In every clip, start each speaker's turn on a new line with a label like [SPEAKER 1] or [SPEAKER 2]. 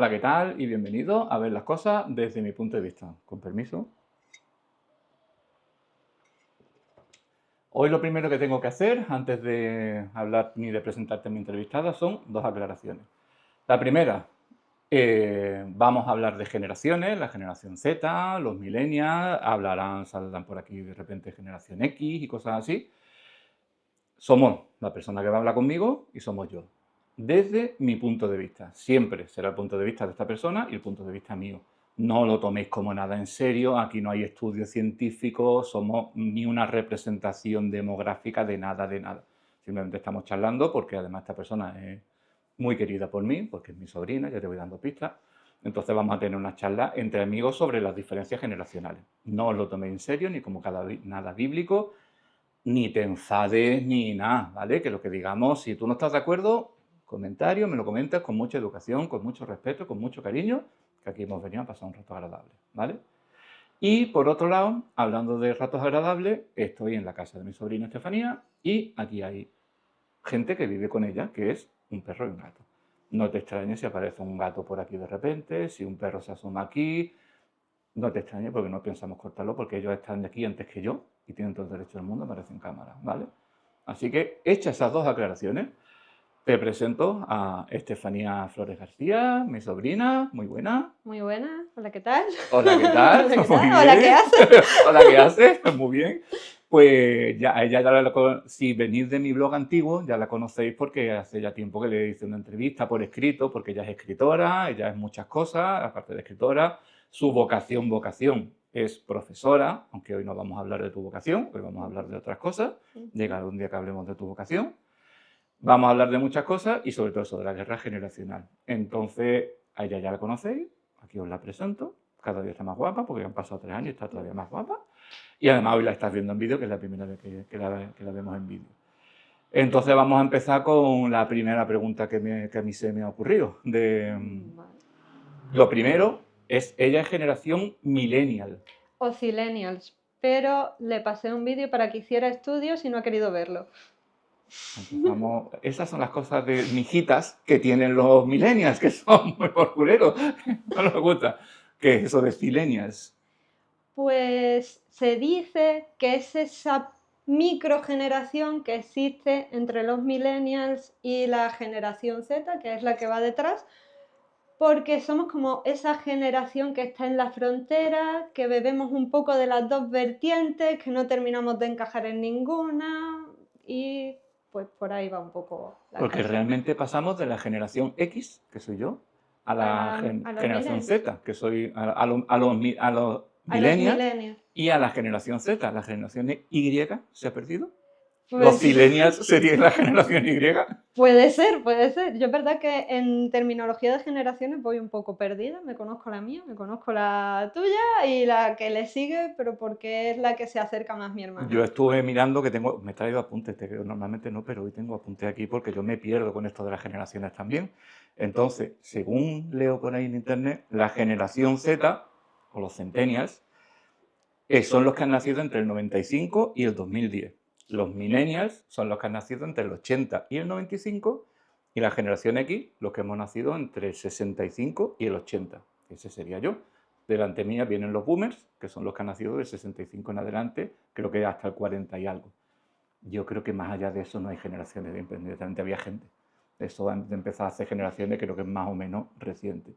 [SPEAKER 1] Hola, ¿qué tal? Y bienvenido a ver las cosas desde mi punto de vista. Con permiso. Hoy lo primero que tengo que hacer, antes de hablar ni de presentarte a mi entrevistada, son dos aclaraciones. La primera, vamos a hablar de generaciones, la generación Z, los millennials, saldrán por aquí de repente generación X y cosas así. Somos la persona que va a hablar conmigo y somos yo. Desde mi punto de vista. Siempre será el punto de vista de esta persona y el punto de vista mío. No lo toméis como nada en serio, aquí no hay estudios científicos, somos ni una representación demográfica de nada, de nada. Simplemente estamos charlando porque además esta persona es muy querida por mí, porque es mi sobrina, ya te voy dando pistas. Entonces vamos a tener una charla entre amigos sobre las diferencias generacionales. No os lo toméis en serio ni como nada bíblico, ni te enfades ni nada, ¿vale? Que lo que digamos, si tú no estás de acuerdo, comentario, me lo comentas con mucha educación, con mucho respeto, con mucho cariño, que aquí hemos venido a pasar un rato agradable, ¿vale? Y por otro lado, hablando de ratos agradables, estoy en la casa de mi sobrina Estefanía y aquí hay gente que vive con ella, que es un perro y un gato. No te extrañes si aparece un gato por aquí de repente, si un perro se asoma aquí, no te extrañes porque no pensamos cortarlo, porque ellos están de aquí antes que yo y tienen todo el derecho del mundo a aparecer en cámara, ¿vale? Así que, hechas esas dos aclaraciones, te presento a Estefanía Flores García, mi sobrina, muy buena.
[SPEAKER 2] Muy buena, hola, ¿qué tal?
[SPEAKER 1] Hola, ¿qué tal?
[SPEAKER 2] Hola, ¿qué
[SPEAKER 1] Muy
[SPEAKER 2] tal? Hola, ¿qué
[SPEAKER 1] bien.
[SPEAKER 2] haces?
[SPEAKER 1] Hola, ¿qué haces? Muy bien. Pues ya, si venís de mi blog antiguo, ya la conocéis porque hace ya tiempo que le hice una entrevista por escrito, porque ella es escritora, ella es muchas cosas, aparte de escritora. Su vocación es profesora, aunque hoy no vamos a hablar de tu vocación, hoy vamos a hablar de otras cosas. Llega un día que hablemos de tu vocación. Vamos a hablar de muchas cosas y sobre todo eso de la guerra generacional. Entonces, a ella ya la conocéis, aquí os la presento. Cada día está más guapa porque han pasado 3 años y está todavía más guapa. Y además hoy la estás viendo en vídeo, que es la primera vez que la vemos en vídeo. Entonces vamos a empezar con la primera pregunta que a mí se me ha ocurrido.
[SPEAKER 2] Vale.
[SPEAKER 1] Lo primero es, ella es generación millennial.
[SPEAKER 2] O Zillennials, pero le pasé un vídeo para que hiciera estudios y no ha querido verlo.
[SPEAKER 1] Empezamos, esas son las cosas de mijitas que tienen los millennials, que son muy por culeros. No nos gusta. ¿Qué es eso de zillennials?
[SPEAKER 2] Pues se dice que es esa microgeneración que existe entre los millennials y la generación Z, que es la que va detrás, porque somos como esa generación que está en la frontera, que bebemos un poco de las dos vertientes, que no terminamos de encajar en ninguna y pues por ahí va un poco la
[SPEAKER 1] Porque
[SPEAKER 2] cosa.
[SPEAKER 1] realmente pasamos de la generación X, que soy yo, a la
[SPEAKER 2] A los
[SPEAKER 1] generación
[SPEAKER 2] millennials,
[SPEAKER 1] Z, que soy a los
[SPEAKER 2] a los
[SPEAKER 1] millennials,
[SPEAKER 2] millennials.
[SPEAKER 1] y a la generación Z. ¿La generación Y se ha perdido? ¿Los
[SPEAKER 2] Pues
[SPEAKER 1] zillennials serían la generación Y?
[SPEAKER 2] puede ser, puede ser. Yo es verdad que en terminología de generaciones voy un poco perdida. Me conozco la mía, me conozco la tuya y la que le sigue, pero porque es la que se acerca más a mi
[SPEAKER 1] Yo
[SPEAKER 2] hermana.
[SPEAKER 1] estuve mirando que me he traído apuntes, normalmente no, pero hoy tengo apuntes aquí porque yo me pierdo con esto de las generaciones también. Entonces, según leo por ahí en internet, la generación Z, o los centennials, son los que han nacido entre el 95 y el 2010. Los millennials son los que han nacido entre el 80 y el 95, y la generación X, los que hemos nacido entre el 65 y el 80. Ese sería yo. Delante mía vienen los boomers, que son los que han nacido del 65 en adelante, creo que hasta el 40 y algo. Yo creo que más allá de eso no hay generaciones, independientemente había gente. Eso antes de empezar a hacer generaciones creo que es más o menos reciente.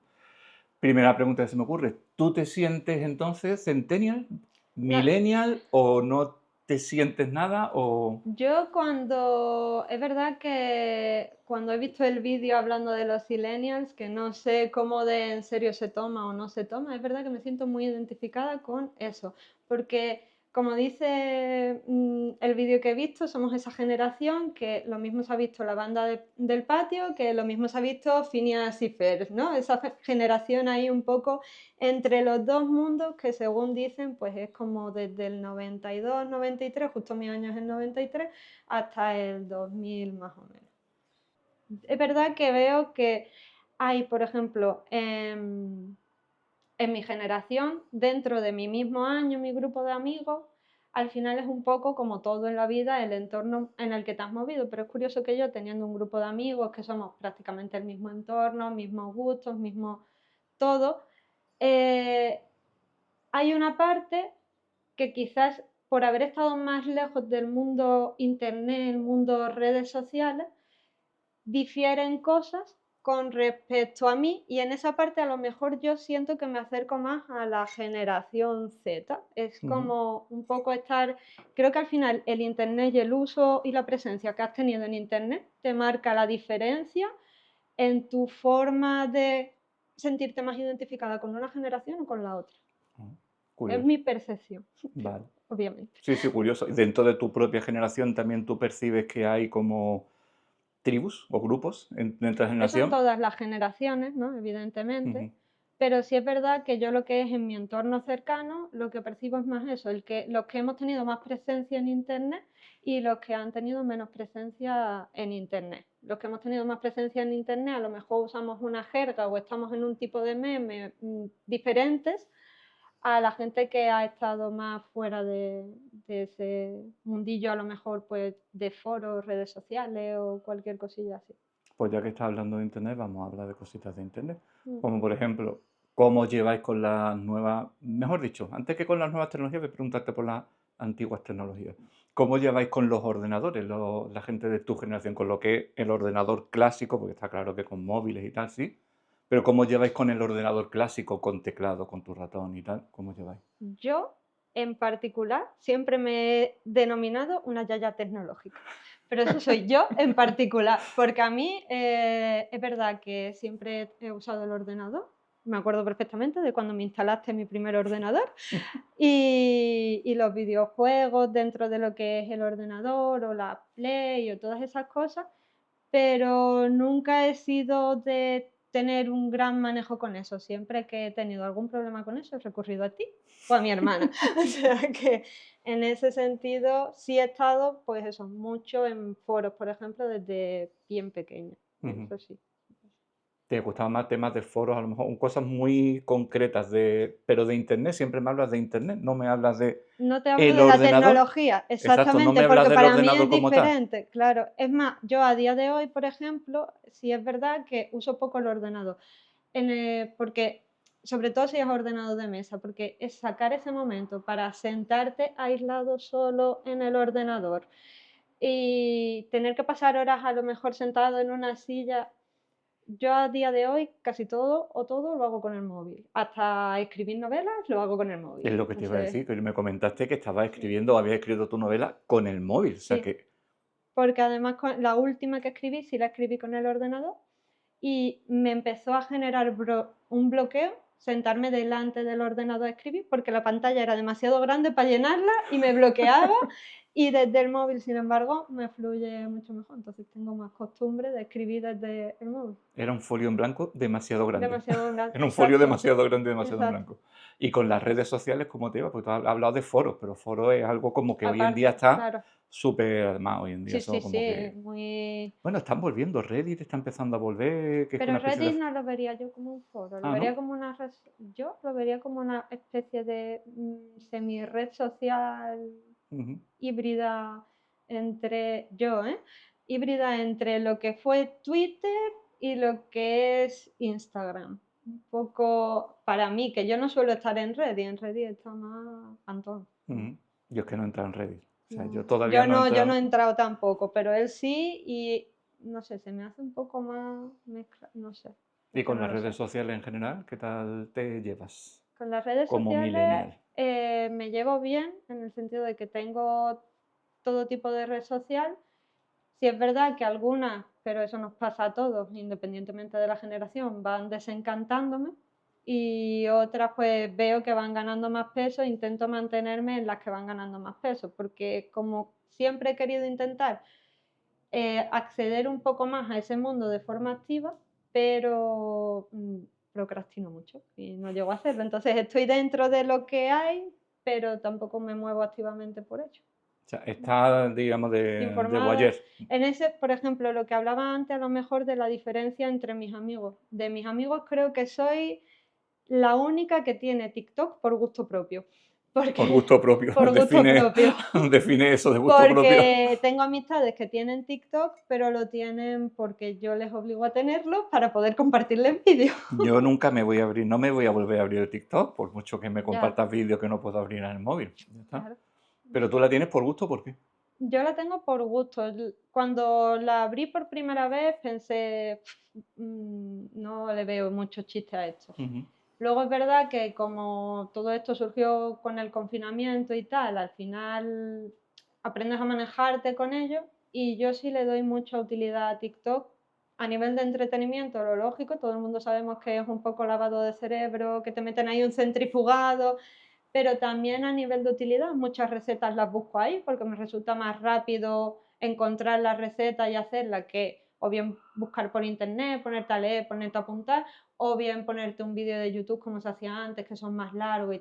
[SPEAKER 1] Primera pregunta que se me ocurre, ¿tú te sientes entonces centennial,
[SPEAKER 2] No,
[SPEAKER 1] millennial o no te sientes nada o...?
[SPEAKER 2] yo cuando, es verdad que cuando he visto el vídeo hablando de los millennials, que no sé cómo de en serio se toma o no se toma, es verdad que me siento muy identificada con eso, porque como dice el vídeo que he visto, somos esa generación que lo mismo se ha visto la banda del patio, que lo mismo se ha visto Phineas y Ferb, ¿no? Esa generación ahí un poco entre los dos mundos que según dicen pues es como desde el 92, 93, justo mi año es el 93, hasta el 2000 más o menos. Es verdad que veo que hay, por ejemplo, en mi generación, dentro de mi mismo año, mi grupo de amigos, al final es un poco como todo en la vida, el entorno en el que te has movido, pero es curioso que yo teniendo un grupo de amigos que somos prácticamente el mismo entorno, mismos gustos, mismos todo, hay una parte que quizás por haber estado más lejos del mundo internet, el mundo redes sociales, difieren cosas con respecto a mí, y en esa parte a lo mejor yo siento que me acerco más a la generación Z. Es como un poco estar, creo que al final el internet y el uso y la presencia que has tenido en internet te marca la diferencia en tu forma de sentirte más identificada con una generación o con la otra. Es
[SPEAKER 1] Curioso.
[SPEAKER 2] mi percepción,
[SPEAKER 1] Vale.
[SPEAKER 2] obviamente.
[SPEAKER 1] Sí, sí, curioso. Y dentro de tu propia generación también tú percibes que hay como tribus o grupos dentro de la
[SPEAKER 2] Eso en
[SPEAKER 1] generación.
[SPEAKER 2] todas las generaciones, ¿no? Evidentemente.
[SPEAKER 1] Ujú.
[SPEAKER 2] Pero sí es verdad que yo lo que es en mi entorno cercano, lo que percibo es más eso, los que hemos tenido más presencia en Internet y los que han tenido menos presencia en Internet. Los que hemos tenido más presencia en Internet a lo mejor usamos una jerga o estamos en un tipo de meme diferentes a la gente que ha estado más fuera de ese mundillo, a lo mejor pues de foros, redes sociales o cualquier cosilla así.
[SPEAKER 1] Pues ya que estás hablando de Internet, vamos a hablar de cositas de Internet.
[SPEAKER 2] Mm.
[SPEAKER 1] Como por ejemplo, cómo lleváis con las nuevas, mejor dicho, antes que con las nuevas tecnologías, voy a preguntarte por las antiguas tecnologías. ¿Cómo lleváis con los ordenadores, la gente de tu generación, con lo que es el ordenador clásico? Porque está claro que con móviles y tal, sí. Pero ¿cómo lleváis con el ordenador clásico, con teclado, con tu ratón y tal? ¿Cómo lleváis?
[SPEAKER 2] Yo, en particular, siempre me he denominado una yaya tecnológica. Pero eso soy yo en particular, porque a mí es verdad que siempre he usado el ordenador. Me acuerdo perfectamente de cuando me instalaste mi primer ordenador y los videojuegos dentro de lo que es el ordenador o la Play o todas esas cosas, pero nunca he sido de tener un gran manejo con eso. Siempre que he tenido algún problema con eso, he recurrido a ti o a mi hermana. O sea que en ese sentido sí he estado, pues eso, mucho en foros, por ejemplo, desde bien pequeña.
[SPEAKER 1] Ujú.
[SPEAKER 2] Eso sí.
[SPEAKER 1] ¿Te gustaban más temas de foros, a lo mejor, cosas muy concretas, pero de Internet? Siempre me hablas de Internet, no me hablas de
[SPEAKER 2] No te hablo
[SPEAKER 1] el
[SPEAKER 2] de la
[SPEAKER 1] ordenador.
[SPEAKER 2] tecnología,
[SPEAKER 1] Exacto, no me
[SPEAKER 2] exactamente,
[SPEAKER 1] hablas
[SPEAKER 2] porque
[SPEAKER 1] del
[SPEAKER 2] para mí es
[SPEAKER 1] ordenador como tal.
[SPEAKER 2] diferente, claro. Es más, yo a día de hoy, por ejemplo, sí es verdad que uso poco el ordenador. Porque, sobre todo si es ordenador de mesa, porque es sacar ese momento para sentarte aislado solo en el ordenador y tener que pasar horas a lo mejor sentado en una silla. Yo a día de hoy casi todo o todo lo hago con el móvil. Hasta escribir novelas lo hago con el
[SPEAKER 1] Es
[SPEAKER 2] móvil.
[SPEAKER 1] lo que
[SPEAKER 2] No
[SPEAKER 1] te iba a
[SPEAKER 2] sé,
[SPEAKER 1] decir, que me comentaste que estabas
[SPEAKER 2] sí.
[SPEAKER 1] escribiendo, habías escrito tu novela con el móvil, o sea
[SPEAKER 2] Sí,
[SPEAKER 1] que
[SPEAKER 2] porque además la última que escribí sí la escribí con el ordenador y me empezó a generar un bloqueo sentarme delante del ordenador a escribir porque la pantalla era demasiado grande para llenarla y me bloqueaba, y desde el móvil, sin embargo, me fluye mucho mejor. Entonces tengo más costumbre de escribir desde el móvil.
[SPEAKER 1] era un folio en blanco demasiado grande.
[SPEAKER 2] Demasiado grande,
[SPEAKER 1] Era un folio
[SPEAKER 2] exacto,
[SPEAKER 1] demasiado grande, demasiado en
[SPEAKER 2] exacto.
[SPEAKER 1] blanco. Y con las redes sociales, ¿cómo te iba? Porque tú has hablado de foros, pero foros es algo como que hoy en día
[SPEAKER 2] Aparte,
[SPEAKER 1] está
[SPEAKER 2] claro.
[SPEAKER 1] súper, además, hoy en día
[SPEAKER 2] Sí,
[SPEAKER 1] son
[SPEAKER 2] sí,
[SPEAKER 1] como
[SPEAKER 2] sí,
[SPEAKER 1] que,
[SPEAKER 2] muy...
[SPEAKER 1] bueno, están volviendo, Reddit está empezando a volver, que es una
[SPEAKER 2] Pero
[SPEAKER 1] especie de...
[SPEAKER 2] Reddit no lo vería yo como un foro, lo
[SPEAKER 1] Ah,
[SPEAKER 2] vería
[SPEAKER 1] ¿no?
[SPEAKER 2] como yo lo vería como una especie de semi-red social
[SPEAKER 1] Ujú.
[SPEAKER 2] híbrida híbrida entre lo que fue Twitter y lo que es Instagram. Un poco para mí, que yo no suelo estar en Reddit está más Antón.
[SPEAKER 1] Ujú. Yo es que no he entrado en Reddit. O sea, yo
[SPEAKER 2] No.
[SPEAKER 1] todavía no he
[SPEAKER 2] Yo no
[SPEAKER 1] entrado.
[SPEAKER 2] he entrado tampoco, pero él sí y no sé, se me hace un poco más mezcla, no sé, es
[SPEAKER 1] Y
[SPEAKER 2] que
[SPEAKER 1] con
[SPEAKER 2] no
[SPEAKER 1] las
[SPEAKER 2] lo sé.
[SPEAKER 1] redes sociales en general, ¿qué tal te llevas
[SPEAKER 2] Con las redes
[SPEAKER 1] como
[SPEAKER 2] sociales
[SPEAKER 1] millennial?
[SPEAKER 2] me llevo bien en el sentido de que tengo todo tipo de red social. Sí es verdad que algunas, pero eso nos pasa a todos, independientemente de la generación, van desencantándome, y otras pues veo que van ganando más peso e intento mantenerme en las que van ganando más peso, porque como siempre he querido intentar acceder un poco más a ese mundo de forma activa, pero procrastino mucho y no llego a hacerlo. Entonces estoy dentro de lo que hay, pero tampoco me muevo activamente por ello.
[SPEAKER 1] O sea, está, digamos, de
[SPEAKER 2] Informada.
[SPEAKER 1] voyeur.
[SPEAKER 2] En ese, por ejemplo, lo que hablaba antes a lo mejor de la diferencia entre mis amigos. De mis amigos creo que soy la única que tiene TikTok por gusto propio.
[SPEAKER 1] Por
[SPEAKER 2] porque,
[SPEAKER 1] gusto propio.
[SPEAKER 2] por gusto propio.
[SPEAKER 1] Define eso de gusto propio.
[SPEAKER 2] Porque tengo amistades que tienen TikTok, pero lo tienen porque yo les obligo a tenerlo para poder compartirles vídeos.
[SPEAKER 1] Yo nunca me voy a abrir, no me voy a volver a abrir el TikTok, por mucho que me
[SPEAKER 2] Ya,
[SPEAKER 1] compartas vídeos que no puedo abrir en el móvil. Ya está.
[SPEAKER 2] claro.
[SPEAKER 1] Pero tú la tienes por gusto, ¿por qué?
[SPEAKER 2] Yo la tengo por gusto. Cuando la abrí por primera vez pensé, no le veo mucho chiste a esto.
[SPEAKER 1] Ujú.
[SPEAKER 2] Luego es verdad que como todo esto surgió con el confinamiento y tal, al final aprendes a manejarte con ello y yo sí le doy mucha utilidad a TikTok. A nivel de entretenimiento, lo lógico, todo el mundo sabemos que es un poco lavado de cerebro, que te meten ahí un centrifugado, pero también a nivel de utilidad, muchas recetas las busco ahí porque me resulta más rápido encontrar la receta y hacerla que o bien buscar por internet, ponerte a leer, ponerte a apuntar, o bien ponerte un vídeo de YouTube como se hacía antes, que son más largos y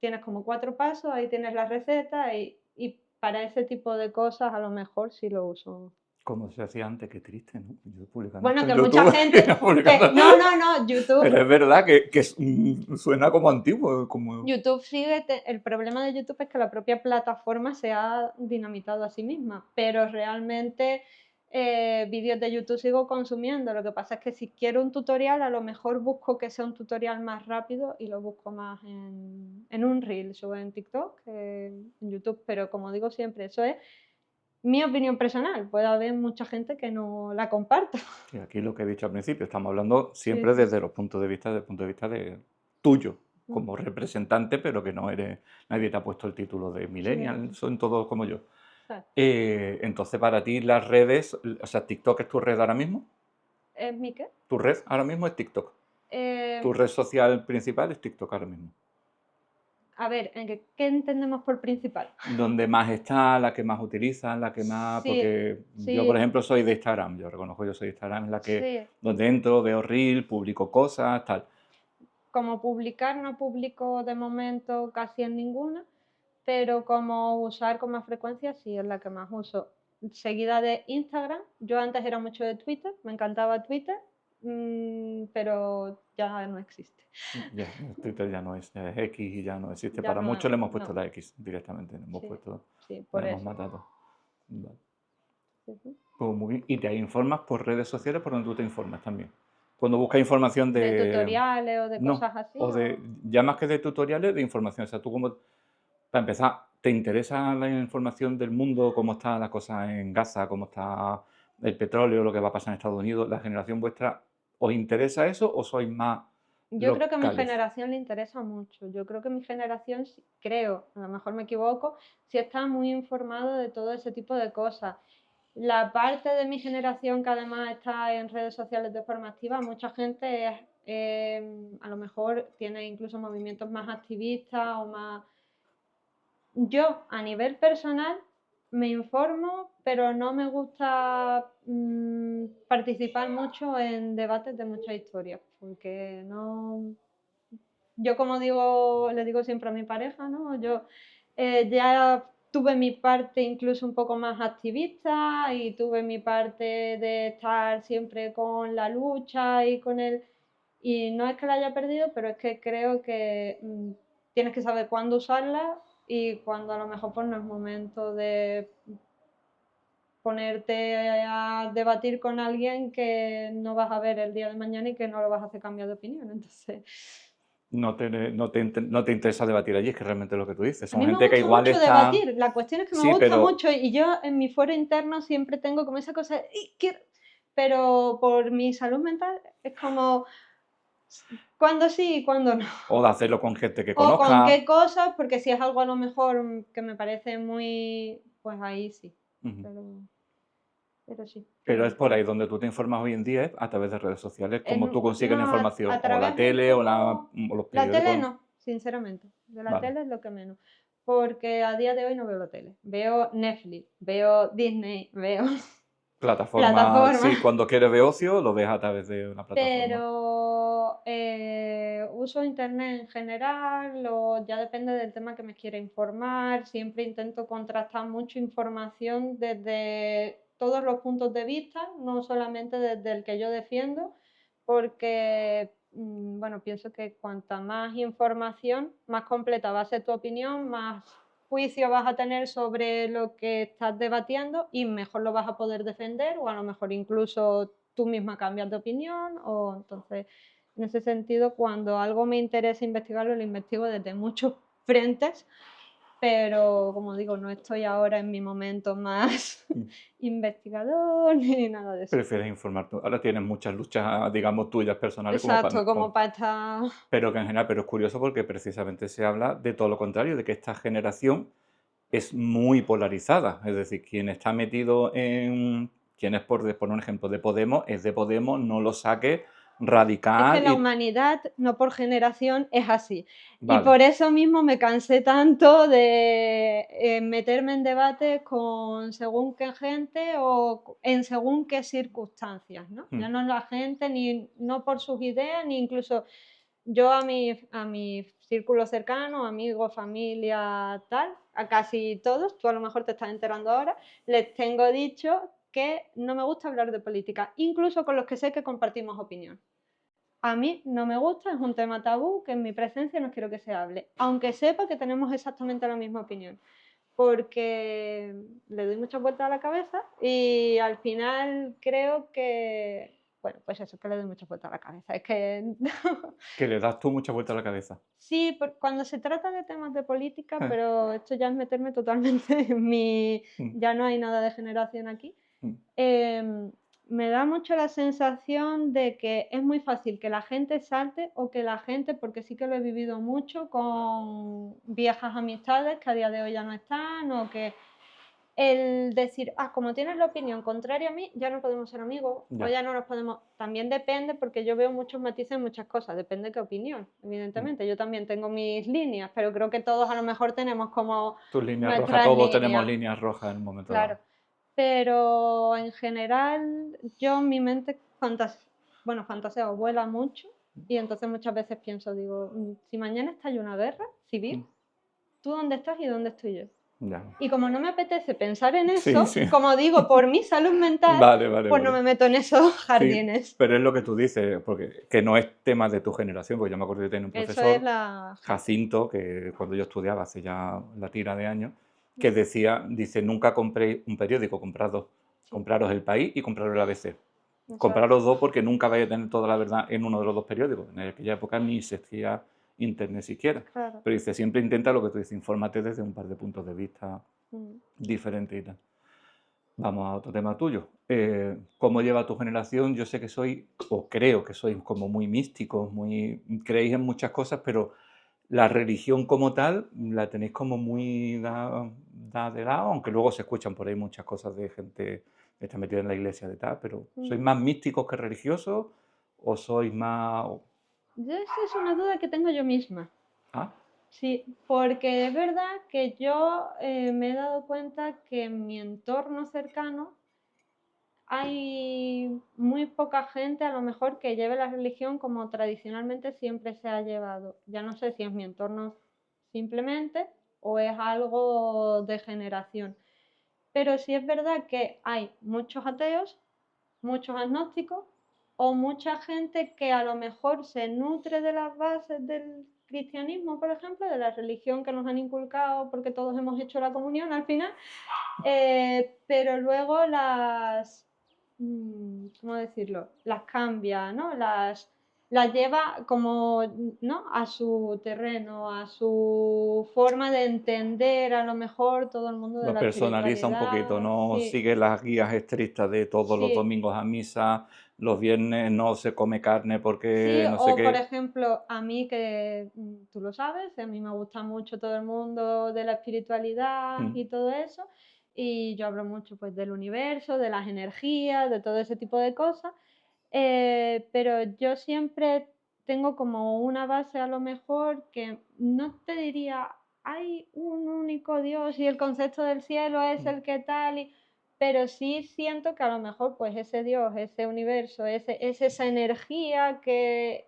[SPEAKER 2] tienes como 4 pasos, ahí tienes la receta y para ese tipo de cosas a lo mejor sí lo uso.
[SPEAKER 1] Como se hacía antes, qué triste, ¿no? Yo publicando
[SPEAKER 2] Bueno,
[SPEAKER 1] esto en
[SPEAKER 2] que mucha
[SPEAKER 1] YouTube,
[SPEAKER 2] gente,
[SPEAKER 1] publicando-
[SPEAKER 2] no,
[SPEAKER 1] Pero
[SPEAKER 2] YouTube.
[SPEAKER 1] es verdad que suena como antiguo, como...
[SPEAKER 2] YouTube sigue, el problema de YouTube es que la propia plataforma se ha dinamitado a sí misma, pero realmente vídeos de YouTube sigo consumiendo. Lo que pasa es que si quiero un tutorial, a lo mejor busco que sea un tutorial más rápido y lo busco más en un Reels o en TikTok que en YouTube. Pero como digo siempre, eso es mi opinión personal. Puede haber mucha gente que no la comparta.
[SPEAKER 1] Sí, aquí lo que he dicho al principio, estamos hablando
[SPEAKER 2] Sí,
[SPEAKER 1] siempre
[SPEAKER 2] sí.
[SPEAKER 1] desde los puntos de vista, desde el punto de vista de tuyo,
[SPEAKER 2] Mm,
[SPEAKER 1] como representante, pero que no eres, nadie te ha puesto el título de
[SPEAKER 2] sí,
[SPEAKER 1] millennial, son todos como yo.
[SPEAKER 2] exacto.
[SPEAKER 1] Entonces, para ti las redes, o sea, TikTok es tu red ahora mismo,
[SPEAKER 2] ¿Es mi qué?
[SPEAKER 1] tu red ahora mismo es TikTok, tu
[SPEAKER 2] Eh,
[SPEAKER 1] red social principal es TikTok ahora mismo.
[SPEAKER 2] A ver, ¿qué entendemos por principal?
[SPEAKER 1] Donde más está, la que más utilizas, la que más,
[SPEAKER 2] Sí,
[SPEAKER 1] porque yo, por
[SPEAKER 2] sí,
[SPEAKER 1] ejemplo, soy de Instagram, yo reconozco, yo soy de Instagram, es la que,
[SPEAKER 2] sí.
[SPEAKER 1] donde entro, veo reel, publico cosas, tal.
[SPEAKER 2] Como publicar no publico de momento casi en ninguna, pero como usar con más frecuencia sí es la que más uso. Seguida de Instagram, yo antes era mucho de Twitter, me encantaba Twitter, pero ya no existe.
[SPEAKER 1] Ya, Twitter ya es X y ya no existe.
[SPEAKER 2] Ya
[SPEAKER 1] Para muchos le hemos puesto
[SPEAKER 2] no,
[SPEAKER 1] la X directamente, le hemos
[SPEAKER 2] sí,
[SPEAKER 1] puesto,
[SPEAKER 2] sí,
[SPEAKER 1] la
[SPEAKER 2] por
[SPEAKER 1] hemos
[SPEAKER 2] eso.
[SPEAKER 1] matado. Vale.
[SPEAKER 2] Sí, sí.
[SPEAKER 1] Pues muy bien. Y te informas por redes sociales por donde tú te informas también. Cuando buscas información
[SPEAKER 2] De
[SPEAKER 1] de...
[SPEAKER 2] tutoriales o de
[SPEAKER 1] No,
[SPEAKER 2] cosas así,
[SPEAKER 1] o de... Ya más que de tutoriales, de información. O sea, tú como... Para empezar, ¿te interesa la información del mundo? ¿Cómo están las cosas en Gaza? ¿Cómo está el petróleo? ¿Lo que va a pasar en Estados Unidos? ¿La generación vuestra os interesa eso o sois más
[SPEAKER 2] yo creo que a mi
[SPEAKER 1] locales?
[SPEAKER 2] generación le interesa mucho. Yo creo que mi generación, creo, a lo mejor me equivoco, sí está muy informado de todo ese tipo de cosas. La parte de mi generación que además está en redes sociales de forma activa, mucha gente a lo mejor tiene incluso movimientos más activistas o más... Yo, a nivel personal, me informo, pero no me gusta participar mucho en debates de muchas historias, porque no... Yo como digo, le digo siempre a mi pareja, ¿no? Yo ya tuve mi parte incluso un poco más activista y tuve mi parte de estar siempre con la lucha y con el... Y no es que la haya perdido, pero es que creo que tienes que saber cuándo usarla y cuando a lo mejor pues no es momento de ponerte a debatir con alguien que no vas a ver el día de mañana y que no lo vas a hacer cambiar de opinión. Entonces,
[SPEAKER 1] No te interesa debatir allí, es que realmente es lo que tú dices.
[SPEAKER 2] a
[SPEAKER 1] Son
[SPEAKER 2] mí me
[SPEAKER 1] gente que
[SPEAKER 2] gusta
[SPEAKER 1] igual
[SPEAKER 2] mucho
[SPEAKER 1] está...
[SPEAKER 2] debatir, la cuestión es que me
[SPEAKER 1] Sí,
[SPEAKER 2] gusta
[SPEAKER 1] pero
[SPEAKER 2] mucho y yo en mi foro interno siempre tengo como esa cosa de, "Ey, pero por mi salud mental es como cuándo sí y cuándo no.
[SPEAKER 1] o de hacerlo con gente que
[SPEAKER 2] O con
[SPEAKER 1] conozca.
[SPEAKER 2] qué cosas, porque si es algo a lo mejor que me parece muy, pues ahí sí,
[SPEAKER 1] Ujú.
[SPEAKER 2] pero, pero sí,
[SPEAKER 1] Pero
[SPEAKER 2] pero
[SPEAKER 1] es por ahí donde tú te informas hoy en día, es a través de redes sociales, como tú consigues
[SPEAKER 2] no,
[SPEAKER 1] la información,
[SPEAKER 2] a
[SPEAKER 1] o la
[SPEAKER 2] través de un
[SPEAKER 1] tele,
[SPEAKER 2] poco...
[SPEAKER 1] o los
[SPEAKER 2] La tele
[SPEAKER 1] periódicos.
[SPEAKER 2] no, sinceramente. De la
[SPEAKER 1] Vale.
[SPEAKER 2] tele es lo que menos. Porque a día de hoy no veo la tele. Veo Netflix, veo Disney, veo
[SPEAKER 1] Plataforma,
[SPEAKER 2] plataformas.
[SPEAKER 1] sí, cuando quieres ver ocio, lo ves a través de una plataforma.
[SPEAKER 2] Pero uso internet en general o ya depende del tema que me quiera informar. Siempre intento contrastar mucha información desde todos los puntos de vista, no solamente desde el que yo defiendo, porque bueno, pienso que cuanta más información, más completa va a ser tu opinión, más juicio vas a tener sobre lo que estás debatiendo y mejor lo vas a poder defender o a lo mejor incluso tú misma cambias de opinión o entonces, en ese sentido, cuando algo me interesa investigarlo, lo investigo desde muchos frentes, pero como digo, no estoy ahora en mi momento más
[SPEAKER 1] Mm.
[SPEAKER 2] investigador ni nada de eso.
[SPEAKER 1] Prefieres informarte. Ahora tienes muchas luchas, digamos, tuyas personales como para...
[SPEAKER 2] Exacto, como para estar...
[SPEAKER 1] Pero que en general, pero es curioso porque precisamente se habla de todo lo contrario, de que esta generación es muy polarizada. Es decir, quien está metido en, quien es por poner un ejemplo de Podemos, es de Podemos, no lo saque
[SPEAKER 2] Es que
[SPEAKER 1] radical
[SPEAKER 2] la
[SPEAKER 1] y
[SPEAKER 2] humanidad, no por generación, es así. Y
[SPEAKER 1] vale.
[SPEAKER 2] por eso mismo me cansé tanto de meterme en debates con según qué gente o en según qué circunstancias, ¿no?
[SPEAKER 1] Mm.
[SPEAKER 2] Ya no la gente, ni no por sus ideas, ni incluso yo a mi círculo cercano, amigos, familia, tal, a casi todos, tú a lo mejor te estás enterando ahora, les tengo dicho que no me gusta hablar de política, incluso con los que sé que compartimos opinión. A mí no me gusta, es un tema tabú que en mi presencia no quiero que se hable, aunque sepa que tenemos exactamente la misma opinión, porque le doy muchas vueltas a la cabeza y al final creo que, bueno, pues eso, que le doy muchas vueltas a la cabeza. Es que
[SPEAKER 1] Que le das tú mucha vuelta a la cabeza.
[SPEAKER 2] sí, cuando se trata de temas de política, pero esto ya es meterme totalmente en mi,
[SPEAKER 1] Mm,
[SPEAKER 2] ya no hay nada de generación aquí.
[SPEAKER 1] mm.
[SPEAKER 2] Em, Me da mucho la sensación de que es muy fácil que la gente salte o que la gente, porque sí que lo he vivido mucho con viejas amistades que a día de hoy ya no están, o que el decir, como tienes la opinión contraria a mí, ya no podemos ser amigos o
[SPEAKER 1] Ya.
[SPEAKER 2] ya no nos podemos. También depende, porque yo veo muchos matices en muchas cosas, depende de qué opinión,
[SPEAKER 1] Mm.
[SPEAKER 2] evidentemente. Yo también tengo mis líneas, pero creo que todos a lo mejor tenemos como
[SPEAKER 1] Tus líneas rojas,
[SPEAKER 2] nuestras
[SPEAKER 1] todos tenemos
[SPEAKER 2] líneas,
[SPEAKER 1] líneas rojas en un momento
[SPEAKER 2] claro.
[SPEAKER 1] dado.
[SPEAKER 2] Pero en general, yo en mi mente bueno, fantaseo, vuela mucho y entonces muchas veces pienso, digo, si mañana estalla una guerra civil,
[SPEAKER 1] Mm.
[SPEAKER 2] ¿tú dónde estás y dónde estoy yo?
[SPEAKER 1] Ya.
[SPEAKER 2] Y como no me apetece pensar en
[SPEAKER 1] Sí,
[SPEAKER 2] eso,
[SPEAKER 1] sí.
[SPEAKER 2] como digo, por mi salud mental,
[SPEAKER 1] Vale, vale,
[SPEAKER 2] pues no
[SPEAKER 1] vale.
[SPEAKER 2] me meto en esos
[SPEAKER 1] Sí,
[SPEAKER 2] jardines.
[SPEAKER 1] pero es lo que tú dices, porque que no es tema de tu generación, porque yo me acuerdo que tenía un
[SPEAKER 2] Eso es
[SPEAKER 1] profesor,
[SPEAKER 2] la...
[SPEAKER 1] Jacinto, que cuando yo estudiaba hace ya la tira de años, que decía, dice, nunca compréis un periódico, comprad dos.
[SPEAKER 2] Sí,
[SPEAKER 1] Compraros El País y compraros el ABC.
[SPEAKER 2] exacto,
[SPEAKER 1] Compraros dos porque nunca vais a tener toda la verdad en uno de los dos periódicos. En aquella época ni existía internet siquiera.
[SPEAKER 2] claro.
[SPEAKER 1] Pero dice, siempre intenta lo que tú dices, infórmate desde un par de puntos de vista
[SPEAKER 2] Mm.
[SPEAKER 1] diferentes y tal. Vamos a otro tema tuyo. ¿Cómo lleva tu generación? Yo sé que soy, o creo que sois como muy místicos, muy, creéis en muchas cosas, pero la religión como tal la tenéis como muy da de lado, aunque luego se escuchan por ahí muchas cosas de gente que está metida en la iglesia de tal, pero ¿sois
[SPEAKER 2] Mm.
[SPEAKER 1] más místicos que religiosos o sois más...
[SPEAKER 2] Esa es una duda que tengo yo misma.
[SPEAKER 1] Ah,
[SPEAKER 2] Sí, porque es verdad que yo me he dado cuenta que en mi entorno cercano hay muy poca gente a lo mejor que lleve la religión como tradicionalmente siempre se ha llevado. Ya no sé si es mi entorno simplemente o es algo de generación. Pero sí es verdad que hay muchos ateos, muchos agnósticos o mucha gente que a lo mejor se nutre de las bases del cristianismo, por ejemplo, de la religión que nos han inculcado porque todos hemos hecho la comunión al final, pero luego ¿cómo decirlo? Las cambia, ¿no? Las lleva como, ¿no? A su terreno, a su forma de entender a lo mejor todo el mundo de
[SPEAKER 1] lo
[SPEAKER 2] la
[SPEAKER 1] personaliza un poquito,
[SPEAKER 2] espiritualidad.
[SPEAKER 1] no
[SPEAKER 2] Sí,
[SPEAKER 1] sigue las guías estrictas de todos los
[SPEAKER 2] sí.
[SPEAKER 1] domingos a misa, los viernes no se come carne
[SPEAKER 2] Sí,
[SPEAKER 1] porque no sé
[SPEAKER 2] o por
[SPEAKER 1] qué.
[SPEAKER 2] ejemplo, a mí que tú lo sabes, a mí me gusta mucho todo el mundo de la espiritualidad
[SPEAKER 1] Mm.
[SPEAKER 2] y todo eso, y yo hablo mucho pues del universo, de las energías, de todo ese tipo de cosas, pero yo siempre tengo como una base a lo mejor que no te diría, hay un único Dios y el concepto del cielo es
[SPEAKER 1] Mm.
[SPEAKER 2] el que tal, pero sí siento que a lo mejor pues ese Dios, ese universo, es esa energía que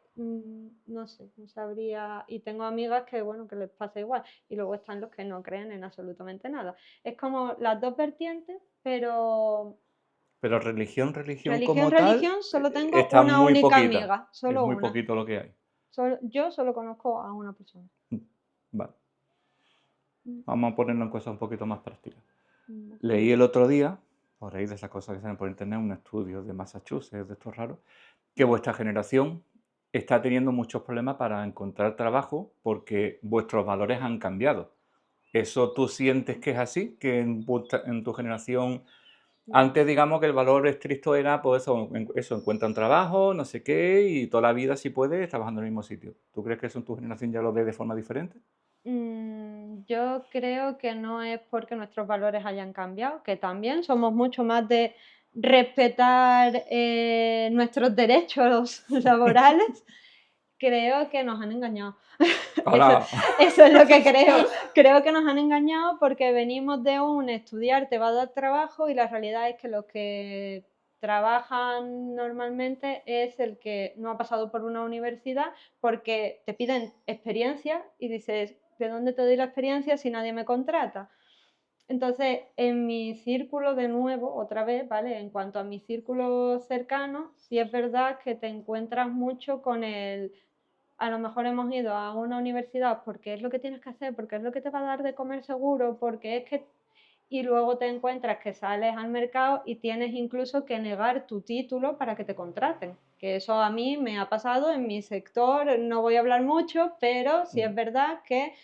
[SPEAKER 2] no sé, no sabría, y tengo amigas que bueno, que les pasa igual, y luego están los que no creen en absolutamente nada. Es como las dos vertientes, pero
[SPEAKER 1] Pero religión, religión
[SPEAKER 2] Religión,
[SPEAKER 1] como tal,
[SPEAKER 2] religión, solo tengo
[SPEAKER 1] está
[SPEAKER 2] una
[SPEAKER 1] muy
[SPEAKER 2] única
[SPEAKER 1] poquita.
[SPEAKER 2] amiga,
[SPEAKER 1] Es
[SPEAKER 2] solo
[SPEAKER 1] muy
[SPEAKER 2] una.
[SPEAKER 1] poquito lo que hay.
[SPEAKER 2] Yo solo conozco a una persona.
[SPEAKER 1] Vale,
[SPEAKER 2] Mm,
[SPEAKER 1] vamos a ponerlo en cosas un poquito más prácticas.
[SPEAKER 2] mm,
[SPEAKER 1] Leí el otro día, por ahí de esas cosas que salen por internet, un estudio de Massachusetts, de estos raros, que vuestra generación está teniendo muchos problemas para encontrar trabajo porque vuestros valores han cambiado. ¿Eso tú sientes que es así? ¿Que en tu generación,
[SPEAKER 2] mm.
[SPEAKER 1] antes digamos que el valor estricto era, pues eso, encuentra un trabajo, no sé qué, y toda la vida si puedes, trabajando en el mismo sitio? ¿Tú crees que eso en tu generación ya lo ves de forma diferente?
[SPEAKER 2] Yo creo que no es porque nuestros valores hayan cambiado, que también somos mucho más de respetar nuestros derechos laborales. Creo que nos han engañado. Eso,
[SPEAKER 1] ¡Hala!
[SPEAKER 2] eso es lo que creo. Creo que nos han engañado porque venimos de un estudiar te va a dar trabajo y la realidad es que los que trabajan normalmente es el que no ha pasado por una universidad porque te piden experiencia y dices, ¿de dónde te doy la experiencia si nadie me contrata? Entonces, en mi círculo de nuevo, otra vez, ¿vale? En cuanto a mi círculo cercano, sí es verdad que te encuentras mucho con el, a lo mejor hemos ido a una universidad porque es lo que tienes que hacer, porque es lo que te va a dar de comer seguro, porque es que... Y luego te encuentras que sales al mercado y tienes incluso que negar tu título para que te contraten. Que eso a mí me ha pasado en mi sector, no voy a hablar mucho, pero sí es verdad que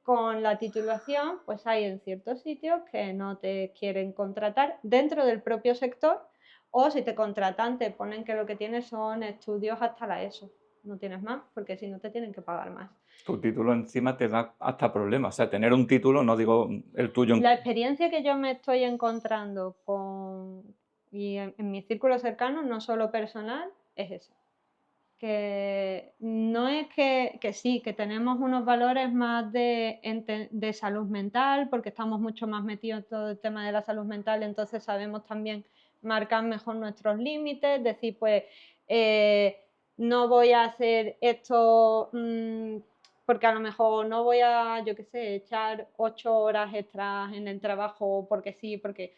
[SPEAKER 2] con la titulación, pues hay en ciertos sitios que no te quieren contratar dentro del propio sector o si te contratan te ponen que lo que tienes son estudios hasta la ESO, no tienes más, porque si no te tienen que pagar más.
[SPEAKER 1] Tu título encima te da hasta problemas. O sea, tener un título, no digo el tuyo.
[SPEAKER 2] La experiencia que yo me estoy encontrando y en mi círculo cercano, no solo personal, es eso. Que no es que sí, que tenemos unos valores más de salud mental, porque estamos mucho más metidos en todo el tema de la salud mental, entonces sabemos también marcar mejor nuestros límites, decir, pues, eh, no voy a hacer esto porque a lo mejor no voy a, yo qué sé, echar 8 horas extras en el trabajo porque sí, porque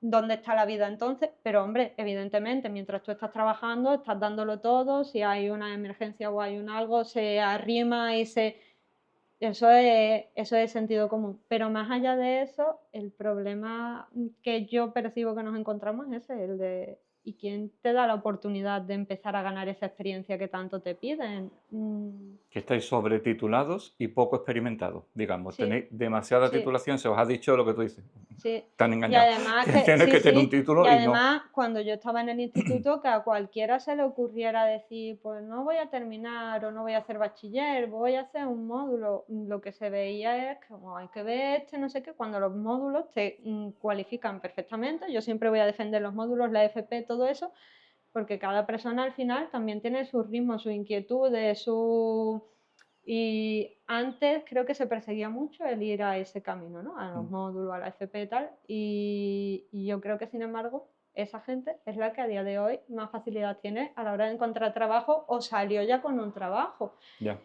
[SPEAKER 2] dónde está la vida entonces, pero hombre, evidentemente, mientras tú estás trabajando, estás dándolo todo, si hay una emergencia o hay un algo, se arrima y se... Eso es sentido común. Pero más allá de eso, el problema que yo percibo que nos encontramos es ese, el de ¿y quién te da la oportunidad de empezar a ganar esa experiencia que tanto te piden?
[SPEAKER 1] Que estáis sobretitulados y poco experimentados, digamos.
[SPEAKER 2] Sí,
[SPEAKER 1] Tenéis demasiada
[SPEAKER 2] sí.
[SPEAKER 1] titulación, se os ha dicho lo que tú dices.
[SPEAKER 2] Sí,
[SPEAKER 1] Te han
[SPEAKER 2] y
[SPEAKER 1] engañado.
[SPEAKER 2] además
[SPEAKER 1] Que
[SPEAKER 2] que,
[SPEAKER 1] tienes
[SPEAKER 2] sí,
[SPEAKER 1] que tener un
[SPEAKER 2] sí, y
[SPEAKER 1] título y no.
[SPEAKER 2] además cuando yo estaba en el instituto que a cualquiera se le ocurriera decir, pues no voy a terminar o no voy a hacer bachiller, voy a hacer un módulo, lo que se veía es que como hay que ver este, no sé qué, cuando los módulos te cualifican perfectamente, yo siempre voy a defender los módulos, la FP, todo eso, porque cada persona al final también tiene sus ritmos, sus inquietudes, su... Y antes creo que se perseguía mucho el ir a ese camino, ¿no? A los módulos, a la FP y tal. Y yo creo que, sin embargo, esa gente es la que a día de hoy más facilidad tiene a la hora de encontrar trabajo o salió ya con un trabajo.
[SPEAKER 1] Ya.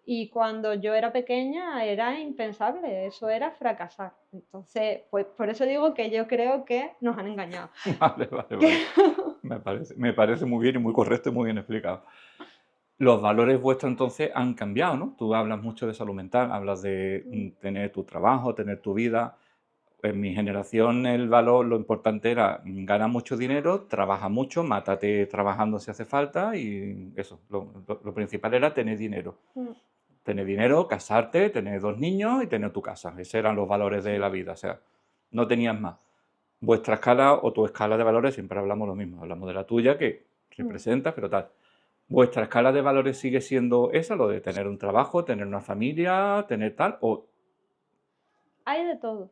[SPEAKER 2] Y cuando yo era pequeña era impensable, eso era fracasar. Entonces, pues por eso digo que yo creo que nos han engañado.
[SPEAKER 1] Vale, vale, vale. Me parece muy bien y muy correcto y muy bien explicado. Los valores vuestros entonces han cambiado, ¿no? Tú hablas mucho de salud mental, hablas de tener tu trabajo, tener tu vida. En mi generación el valor, lo importante era gana mucho dinero, trabaja mucho, mátate trabajando si hace falta y eso, lo principal era tener dinero.
[SPEAKER 2] Mm,
[SPEAKER 1] Tener dinero, casarte, tener 2 niños y tener tu casa. Esos eran los valores de
[SPEAKER 2] sí,
[SPEAKER 1] la vida, o sea, no tenías más. Vuestra escala o tu escala de valores, siempre hablamos lo mismo, hablamos de la tuya que
[SPEAKER 2] mm.
[SPEAKER 1] representas, pero tal. ¿Vuestra escala de valores sigue siendo esa, lo de tener un trabajo, tener una familia, tener tal? O,
[SPEAKER 2] Hay de todo.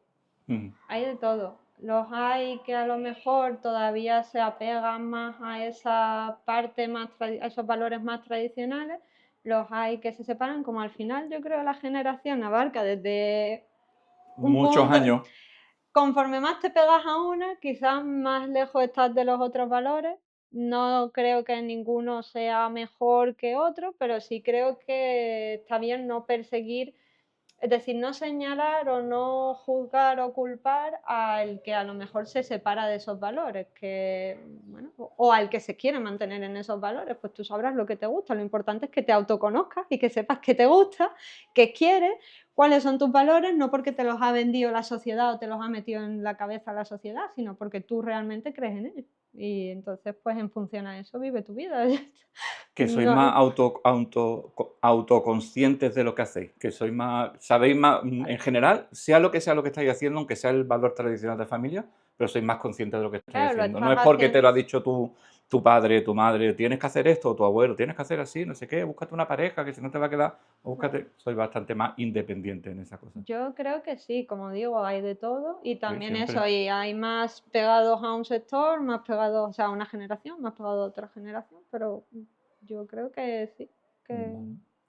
[SPEAKER 1] mm,
[SPEAKER 2] Hay de todo. Los hay que a lo mejor todavía se apegan más a esa parte más a esos valores más tradicionales. Los hay que se separan, como al final yo creo la generación abarca desde un
[SPEAKER 1] muchos
[SPEAKER 2] punto.
[SPEAKER 1] años.
[SPEAKER 2] Conforme más te pegas a una, quizás más lejos estás de los otros valores. No creo que ninguno sea mejor que otro, pero sí creo que está bien no perseguir Es decir, no señalar o no juzgar o culpar al que a lo mejor se separa de esos valores, que, bueno, o al que se quiere mantener en esos valores, pues tú sabrás lo que te gusta. Lo importante es que te autoconozcas y que sepas qué te gusta, qué quieres, cuáles son tus valores, no porque te los ha vendido la sociedad o te los ha metido en la cabeza la sociedad, sino porque tú realmente crees en ellos. Y entonces, pues en función a eso, vive tu vida.
[SPEAKER 1] Que sois
[SPEAKER 2] No,
[SPEAKER 1] más autoconscientes de lo que hacéis, que sois más, sabéis más, en general, sea lo que estáis haciendo, aunque sea el valor tradicional de familia, pero sois más conscientes de lo que estáis
[SPEAKER 2] claro, lo
[SPEAKER 1] haciendo. No
[SPEAKER 2] estás
[SPEAKER 1] es porque te
[SPEAKER 2] haciendo.
[SPEAKER 1] lo ha dicho tu padre, tu madre, tienes que hacer esto, o tu abuelo, tienes que hacer así, no sé qué, búscate una pareja, que si no te va a quedar, o búscate, sois bastante más independientes en esa cosa.
[SPEAKER 2] Yo creo que sí, como digo, hay de todo y
[SPEAKER 1] Sí,
[SPEAKER 2] también
[SPEAKER 1] siempre.
[SPEAKER 2] eso, y hay más pegados a un sector, más pegados, o sea, a una generación, más pegados a otra generación, pero yo creo que sí, que
[SPEAKER 1] Vale,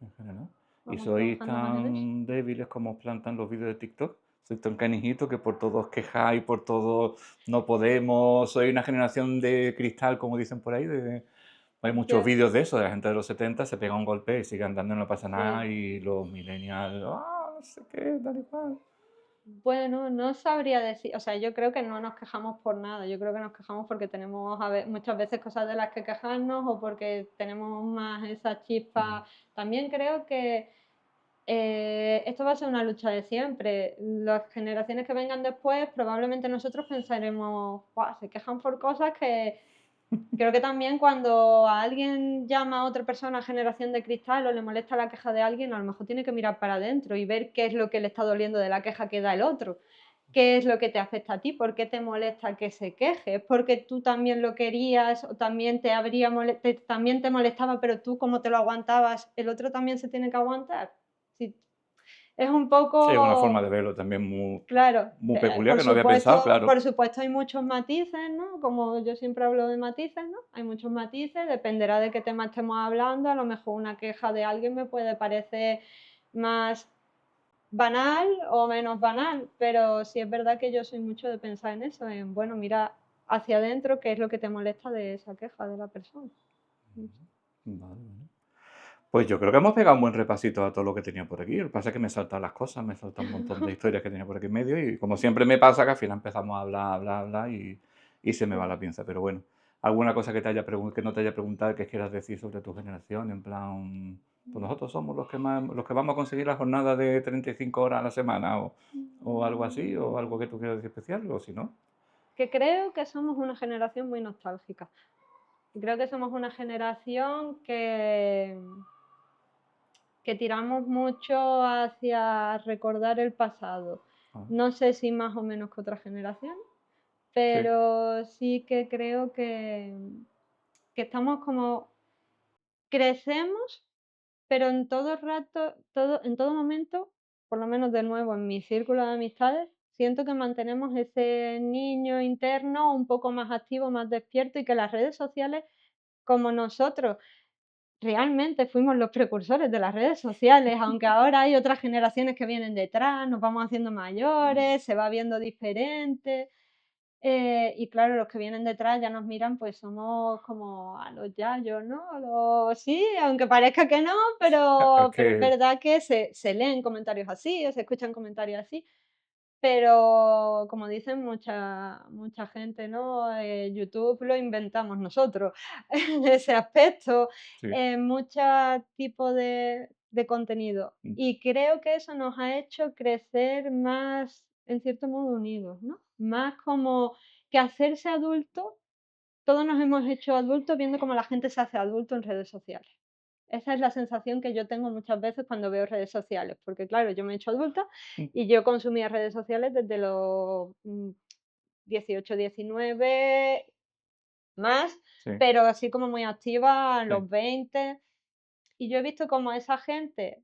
[SPEAKER 1] en general. ¿Y
[SPEAKER 2] vamos
[SPEAKER 1] sois
[SPEAKER 2] trabajando más en eso.
[SPEAKER 1] tan débiles como os plantan los vídeos de TikTok? ¿Sois tan canijitos que por todo os quejáis, por todo no podemos? ¿Sois una generación de cristal, como dicen por ahí? Hay muchos
[SPEAKER 2] Yo,
[SPEAKER 1] vídeos de eso, de la gente de los 70 se pega un golpe y sigue andando y no pasa nada,
[SPEAKER 2] sí.
[SPEAKER 1] y los millennials, no sé qué, tal y cual.
[SPEAKER 2] Bueno, no sabría decir, o sea, yo creo que no nos quejamos por nada, yo creo que nos quejamos porque tenemos muchas veces cosas de las que quejarnos o porque tenemos más esa
[SPEAKER 1] Mm.
[SPEAKER 2] chispa. También creo que esto va a ser una lucha de siempre. Las generaciones que vengan después, probablemente nosotros pensaremos, "Buah, se quejan por cosas que". Creo que también cuando a alguien llama a otra persona generación de cristal o le molesta la queja de alguien, a lo mejor tiene que mirar para adentro y ver qué es lo que le está doliendo de la queja que da el otro. ¿Qué es lo que te afecta a ti? ¿Por qué te molesta que se queje? ¿Es porque tú también lo querías o también también te molestaba, pero tú como te lo aguantabas, el otro también se tiene que aguantar? Sí, es un
[SPEAKER 1] Sí, es una forma
[SPEAKER 2] poco.
[SPEAKER 1] de verlo también muy,
[SPEAKER 2] Claro,
[SPEAKER 1] muy peculiar que no había pensado,
[SPEAKER 2] por
[SPEAKER 1] claro.
[SPEAKER 2] supuesto hay muchos matices, ¿no? Como yo siempre hablo de matices, ¿no? Hay muchos matices, dependerá de qué tema estemos hablando. A lo mejor una queja de alguien me puede parecer más banal o menos banal, pero sí es verdad que yo soy mucho de pensar en eso, en, bueno, mira hacia adentro qué es lo que te molesta de esa queja de la persona.
[SPEAKER 1] Vale, vale. Pues yo creo que hemos pegado un buen repasito a todo lo que tenía por aquí. Lo que pasa es que me saltan las cosas, me saltan un montón de historias que tenía por aquí en medio y como siempre me pasa que al final empezamos a hablar, hablar, hablar y se me va la pinza. Pero bueno, alguna cosa que que no te haya preguntado que quieras decir sobre tu generación, en plan, pues nosotros somos los que más, los que vamos a conseguir la jornada de 35 horas a la semana o algo así, o algo que tú quieras decir especial, o si no.
[SPEAKER 2] Que creo que somos una generación muy nostálgica. Creo que somos una generación que tiramos mucho hacia recordar el pasado.
[SPEAKER 1] Ah,
[SPEAKER 2] No sé si más o menos que otras generaciones,
[SPEAKER 1] sí,
[SPEAKER 2] pero sí que creo que estamos como crecemos, pero en todo rato, en todo momento, por lo menos de nuevo en mi círculo de amistades, siento que mantenemos ese niño interno un poco más activo, más despierto y que las redes sociales, como nosotros realmente fuimos los precursores de las redes sociales, aunque ahora hay otras generaciones que vienen detrás, nos vamos haciendo mayores, se va viendo diferente. Y claro, los que vienen detrás ya nos miran, pues somos como a los yayos, ¿no? Sí, aunque parezca que no,
[SPEAKER 1] es
[SPEAKER 2] pero es
[SPEAKER 1] que
[SPEAKER 2] verdad que se leen comentarios así, o se escuchan comentarios así. Pero como dicen mucha gente, ¿no? YouTube lo inventamos nosotros en ese aspecto,
[SPEAKER 1] sí.
[SPEAKER 2] en mucho tipo de contenido. Y creo que eso nos ha hecho crecer más, en cierto modo, unidos, ¿no? Más como que hacerse adulto, todos nos hemos hecho adultos viendo cómo la gente se hace adulto en redes sociales. Esa es la sensación que yo tengo muchas veces cuando veo redes sociales, porque claro, yo me he hecho adulta y yo consumía redes sociales desde los 18, 19 más,
[SPEAKER 1] Sí,
[SPEAKER 2] pero así como muy activa a
[SPEAKER 1] sí.
[SPEAKER 2] los 20. Y yo he visto cómo esa gente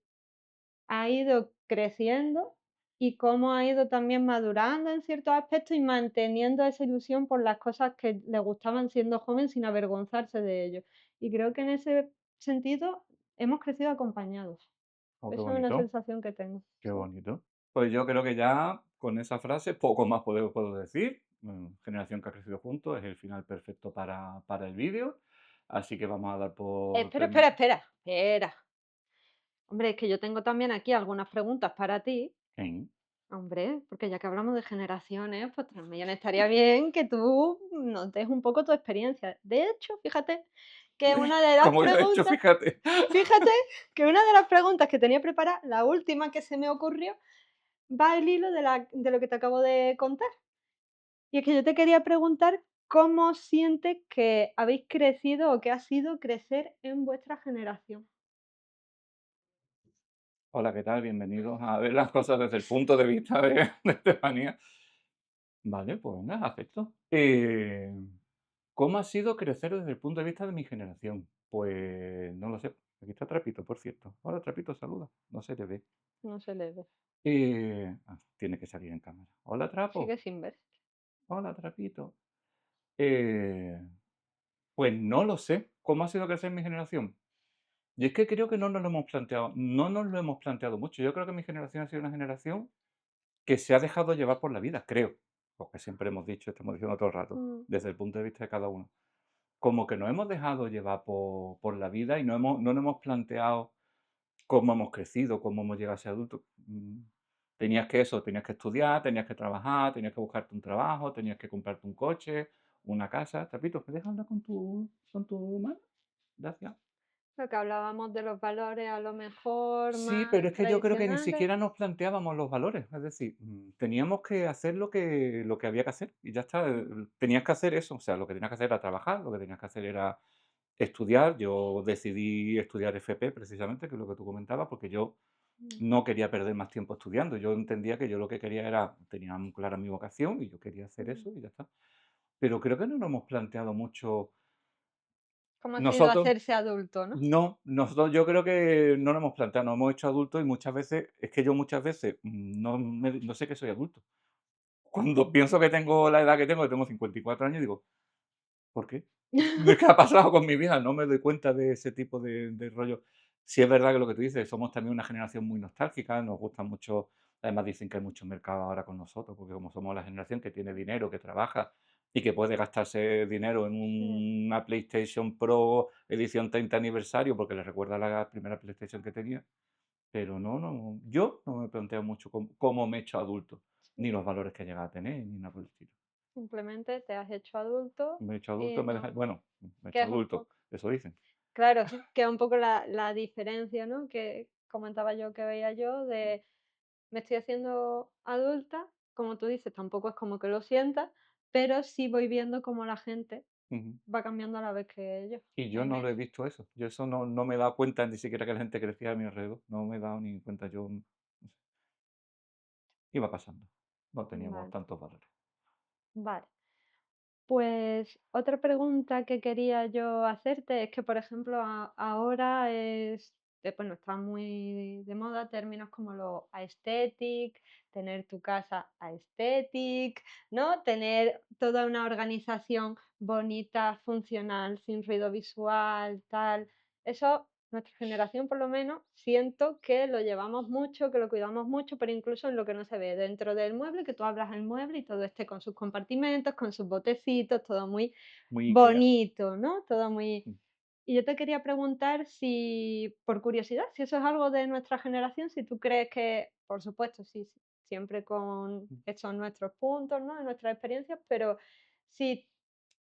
[SPEAKER 2] ha ido creciendo y cómo ha ido también madurando en ciertos aspectos y manteniendo esa ilusión por las cosas que le gustaban siendo joven sin avergonzarse de ello. Y creo que en ese sentido hemos crecido acompañados.
[SPEAKER 1] Oh, qué
[SPEAKER 2] Esa es una
[SPEAKER 1] bonito.
[SPEAKER 2] sensación que tengo.
[SPEAKER 1] Qué
[SPEAKER 2] Sí.
[SPEAKER 1] bonito. Pues yo creo que ya con esa frase poco más puedo decir. Generación que ha crecido juntos es el final perfecto para el vídeo. Así que vamos a dar por
[SPEAKER 2] Espera, espera,
[SPEAKER 1] terminado.
[SPEAKER 2] espera, espera. Hombre, es que yo tengo también aquí algunas preguntas para ti.
[SPEAKER 1] Sí.
[SPEAKER 2] Hombre, porque ya que hablamos de generaciones, pues también estaría bien que tú nos des un poco tu experiencia. De hecho, que una de las
[SPEAKER 1] Como he hecho,
[SPEAKER 2] preguntas,
[SPEAKER 1] fíjate.
[SPEAKER 2] fíjate que una de las preguntas que tenía preparada, la última que se me ocurrió, va al hilo de lo que te acabo de contar. Y es que yo te quería preguntar cómo sientes que habéis crecido o que ha sido crecer en vuestra generación.
[SPEAKER 1] Hola, ¿qué tal? Bienvenidos a ver las cosas desde el punto de vista de Estefanía. Vale, pues venga, acepto. ¿Cómo ha sido crecer desde el punto de vista de mi generación? Pues no lo sé. Aquí está Trapito, por cierto. Hola, Trapito, saluda. No se te ve.
[SPEAKER 2] No se le ve.
[SPEAKER 1] Tiene que salir en cámara. Hola, Trapo.
[SPEAKER 2] Sigue sin ver.
[SPEAKER 1] Hola, Trapito. Eh, pues no lo sé. ¿Cómo ha sido crecer mi generación? Y es que creo que no nos lo hemos planteado, no nos lo hemos planteado mucho. Yo creo que mi generación ha sido una generación que se ha dejado llevar por la vida, creo. Porque siempre hemos dicho, estamos diciendo todo el rato,
[SPEAKER 2] Mm,
[SPEAKER 1] desde el punto de vista de cada uno. Como que nos hemos dejado llevar por la vida y no nos hemos planteado cómo hemos crecido, cómo hemos llegado a ser adultos. Tenías que estudiar, tenías que trabajar, tenías que buscarte un trabajo, tenías que comprarte un coche, una casa. Trapito, ¿me dejas hablar con tu mano? Gracias.
[SPEAKER 2] lo que hablábamos de los valores a lo mejor
[SPEAKER 1] Sí,
[SPEAKER 2] más
[SPEAKER 1] pero es que yo creo que ni
[SPEAKER 2] tradicionales.
[SPEAKER 1] siquiera nos planteábamos los valores. Es decir, teníamos que hacer lo que había que hacer y ya está. Tenías que hacer eso. O sea, lo que tenías que hacer era trabajar, lo que tenías que hacer era estudiar. Yo decidí estudiar FP precisamente, que es lo que tú comentabas, porque yo
[SPEAKER 2] Mm,
[SPEAKER 1] no quería perder más tiempo estudiando. Yo entendía que yo lo que quería era, tenía muy clara mi vocación y yo quería hacer
[SPEAKER 2] mm.
[SPEAKER 1] eso y ya está. Pero creo que no nos hemos planteado mucho
[SPEAKER 2] ¿Cómo ha sido
[SPEAKER 1] nosotros.
[SPEAKER 2] hacerse adulto, no?
[SPEAKER 1] No, nosotros yo creo que no nos hemos planteado, nos hemos hecho adultos y muchas veces, es que yo muchas veces no sé que soy adulto. Cuando pienso que tengo la edad que tengo 54 años, digo, ¿por qué? ¿Qué ha pasado con mi vida? No me doy cuenta de ese tipo de rollo. Sí es verdad que lo que tú dices, somos también una generación muy nostálgica, nos gusta mucho, además dicen que hay mucho mercado ahora con nosotros, porque como somos la generación que tiene dinero, que trabaja y que puede gastarse dinero en
[SPEAKER 2] Mm,
[SPEAKER 1] una PlayStation Pro edición 30 aniversario, porque le recuerda la primera PlayStation que tenía, pero yo no me planteo mucho cómo me he hecho adulto, ni
[SPEAKER 2] sí.
[SPEAKER 1] los valores que he llegado a tener, ni nada por el estilo.
[SPEAKER 2] Simplemente te has hecho adulto
[SPEAKER 1] Me he hecho adulto,
[SPEAKER 2] y
[SPEAKER 1] me deja
[SPEAKER 2] no.
[SPEAKER 1] bueno, me he
[SPEAKER 2] Que
[SPEAKER 1] hecho
[SPEAKER 2] es un
[SPEAKER 1] adulto,
[SPEAKER 2] poco.
[SPEAKER 1] eso dicen.
[SPEAKER 2] Claro, que es un poco la diferencia, ¿no? Que comentaba yo que veía yo de me estoy haciendo adulta, como tú dices, tampoco es como que lo sientas, pero sí voy viendo cómo la gente
[SPEAKER 1] Ujú.
[SPEAKER 2] va cambiando a la vez que yo
[SPEAKER 1] Y yo
[SPEAKER 2] en
[SPEAKER 1] no lo he
[SPEAKER 2] eso.
[SPEAKER 1] visto eso. Yo eso no me he dado cuenta ni siquiera que la gente crecía a mi alrededor. No me he dado ni cuenta. Yo, no sé, iba pasando. No teníamos
[SPEAKER 2] Vale,
[SPEAKER 1] tantos valores.
[SPEAKER 2] vale. Pues otra pregunta que quería yo hacerte es que, por ejemplo, ahora bueno, está muy de moda términos como lo aesthetic, tener tu casa aesthetic, ¿no? Tener toda una organización bonita, funcional, sin ruido visual, tal. Eso, nuestra generación por lo menos, siento que lo llevamos mucho, que lo cuidamos mucho, pero incluso en lo que no se ve, dentro del mueble, que tú abras el mueble y todo esté con sus compartimentos, con sus botecitos, todo muy
[SPEAKER 1] Muy IKEA.
[SPEAKER 2] bonito, ¿no? Todo muy...
[SPEAKER 1] Mm.
[SPEAKER 2] Y yo te quería preguntar si, por curiosidad, si eso es algo de nuestra generación, si tú crees que, por supuesto, sí, sí, siempre con
[SPEAKER 1] Mm.
[SPEAKER 2] estos nuestros puntos, ¿no? Nuestras experiencias, pero si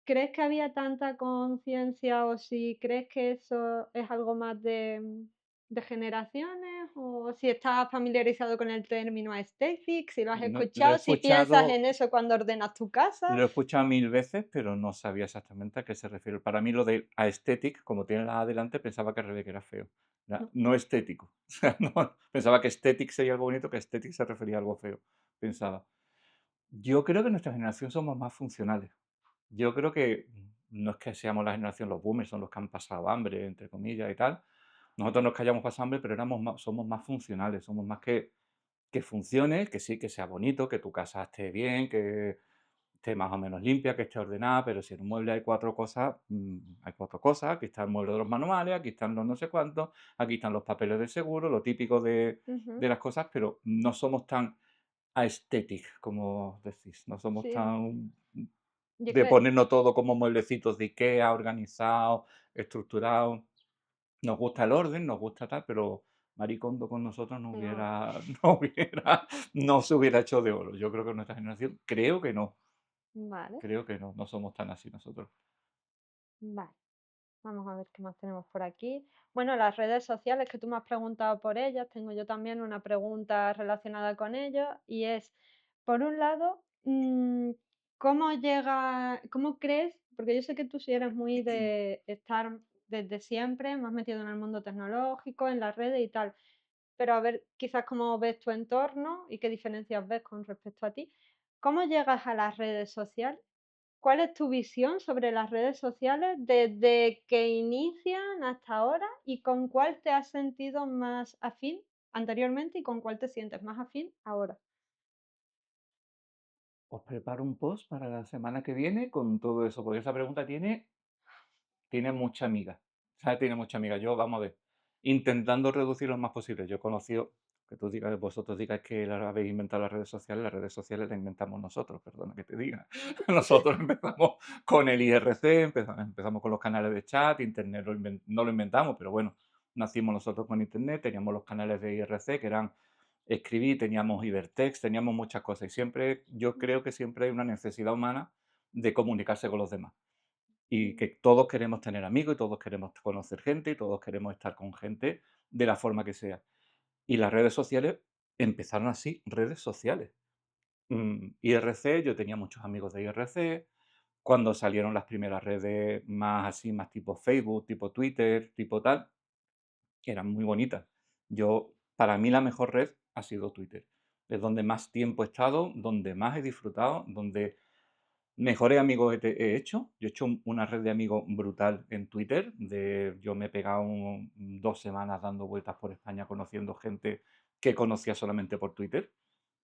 [SPEAKER 2] ¿crees que había tanta conciencia o si crees que eso es algo más de generaciones o si estás familiarizado con el término aesthetic, si lo has
[SPEAKER 1] No, lo he
[SPEAKER 2] escuchado, si piensas
[SPEAKER 1] escuchado,
[SPEAKER 2] en eso cuando ordenas tu casa?
[SPEAKER 1] lo he escuchado mil veces, pero no sabía exactamente a qué se refiere. Para mí lo de aesthetic, como tiene la A delante, pensaba que al revés, que era feo.
[SPEAKER 2] No.
[SPEAKER 1] No estético. O sea, pensaba que estético sería algo bonito, que estético se refería a algo feo. Pensaba. Yo creo que nuestra generación somos más funcionales. Yo creo que no es que seamos la generación, los boomers son los que han pasado hambre, entre comillas, y tal. Nosotros no es que hayamos pasado hambre, pero somos más funcionales, somos más que funcione, que sí, que sea bonito, que tu casa esté bien, que esté más o menos limpia, que esté ordenada, pero si en un mueble hay cuatro cosas, hay cuatro cosas. Aquí está el mueble de los manuales, aquí están los no sé cuántos, aquí están los papeles del seguro, lo típico
[SPEAKER 2] Ujú.
[SPEAKER 1] de las cosas, pero no somos tan aesthetic, como decís, no somos
[SPEAKER 2] Sí,
[SPEAKER 1] tan
[SPEAKER 2] yo es
[SPEAKER 1] de
[SPEAKER 2] que
[SPEAKER 1] ponernos todo como mueblecitos de IKEA, organizados, estructurados. Nos gusta el orden, nos gusta tal, pero Maricondo con nosotros
[SPEAKER 2] No,
[SPEAKER 1] no se hubiera hecho de oro. Yo creo que nuestra generación,
[SPEAKER 2] vale,
[SPEAKER 1] no somos tan así nosotros.
[SPEAKER 2] vale. Vamos a ver qué más tenemos por aquí. Bueno, las redes sociales que tú me has preguntado por ellas, tengo yo también una pregunta relacionada con ello y es, por un lado, cómo crees? Porque yo sé que tú sí eres muy de estar desde siempre más metido en el mundo tecnológico, en las redes y tal, pero a ver quizás cómo ves tu entorno y qué diferencias ves con respecto a ti. ¿Cómo llegas a las redes sociales? ¿Cuál es tu visión sobre las redes sociales desde que inician hasta ahora y con cuál te has sentido más afín anteriormente y con cuál te sientes más afín ahora?
[SPEAKER 1] Os preparo un post para la semana que viene con todo eso, porque esa pregunta tiene mucha amiga. ¿Sabes? Tiene mucha amiga. Yo, vamos a ver, intentando reducir lo más posible. Yo he conocido, que tú digas, vosotros digáis que habéis inventado las redes sociales las inventamos nosotros, perdona que te diga. Nosotros empezamos con el IRC, empezamos con los canales de chat, Internet no lo inventamos, pero bueno, nacimos nosotros con Internet, teníamos los canales de IRC que eran escribir, teníamos Ibertext, teníamos muchas cosas y siempre, yo creo que siempre hay una necesidad humana de comunicarse con los demás y que todos queremos tener amigos y todos queremos conocer gente y todos queremos estar con gente de la forma que sea. Y las redes sociales empezaron así, redes sociales. IRC, yo tenía muchos amigos de IRC. Cuando salieron las primeras redes más así, más tipo Facebook, tipo Twitter, tipo tal, que eran muy bonitas. Para mí la mejor red ha sido Twitter. Es donde más tiempo he estado, donde más he disfrutado, donde mejores amigos he hecho. Yo he hecho una red de amigos brutal en Twitter. Yo me he pegado 2 semanas dando vueltas por España conociendo gente que conocía solamente por Twitter.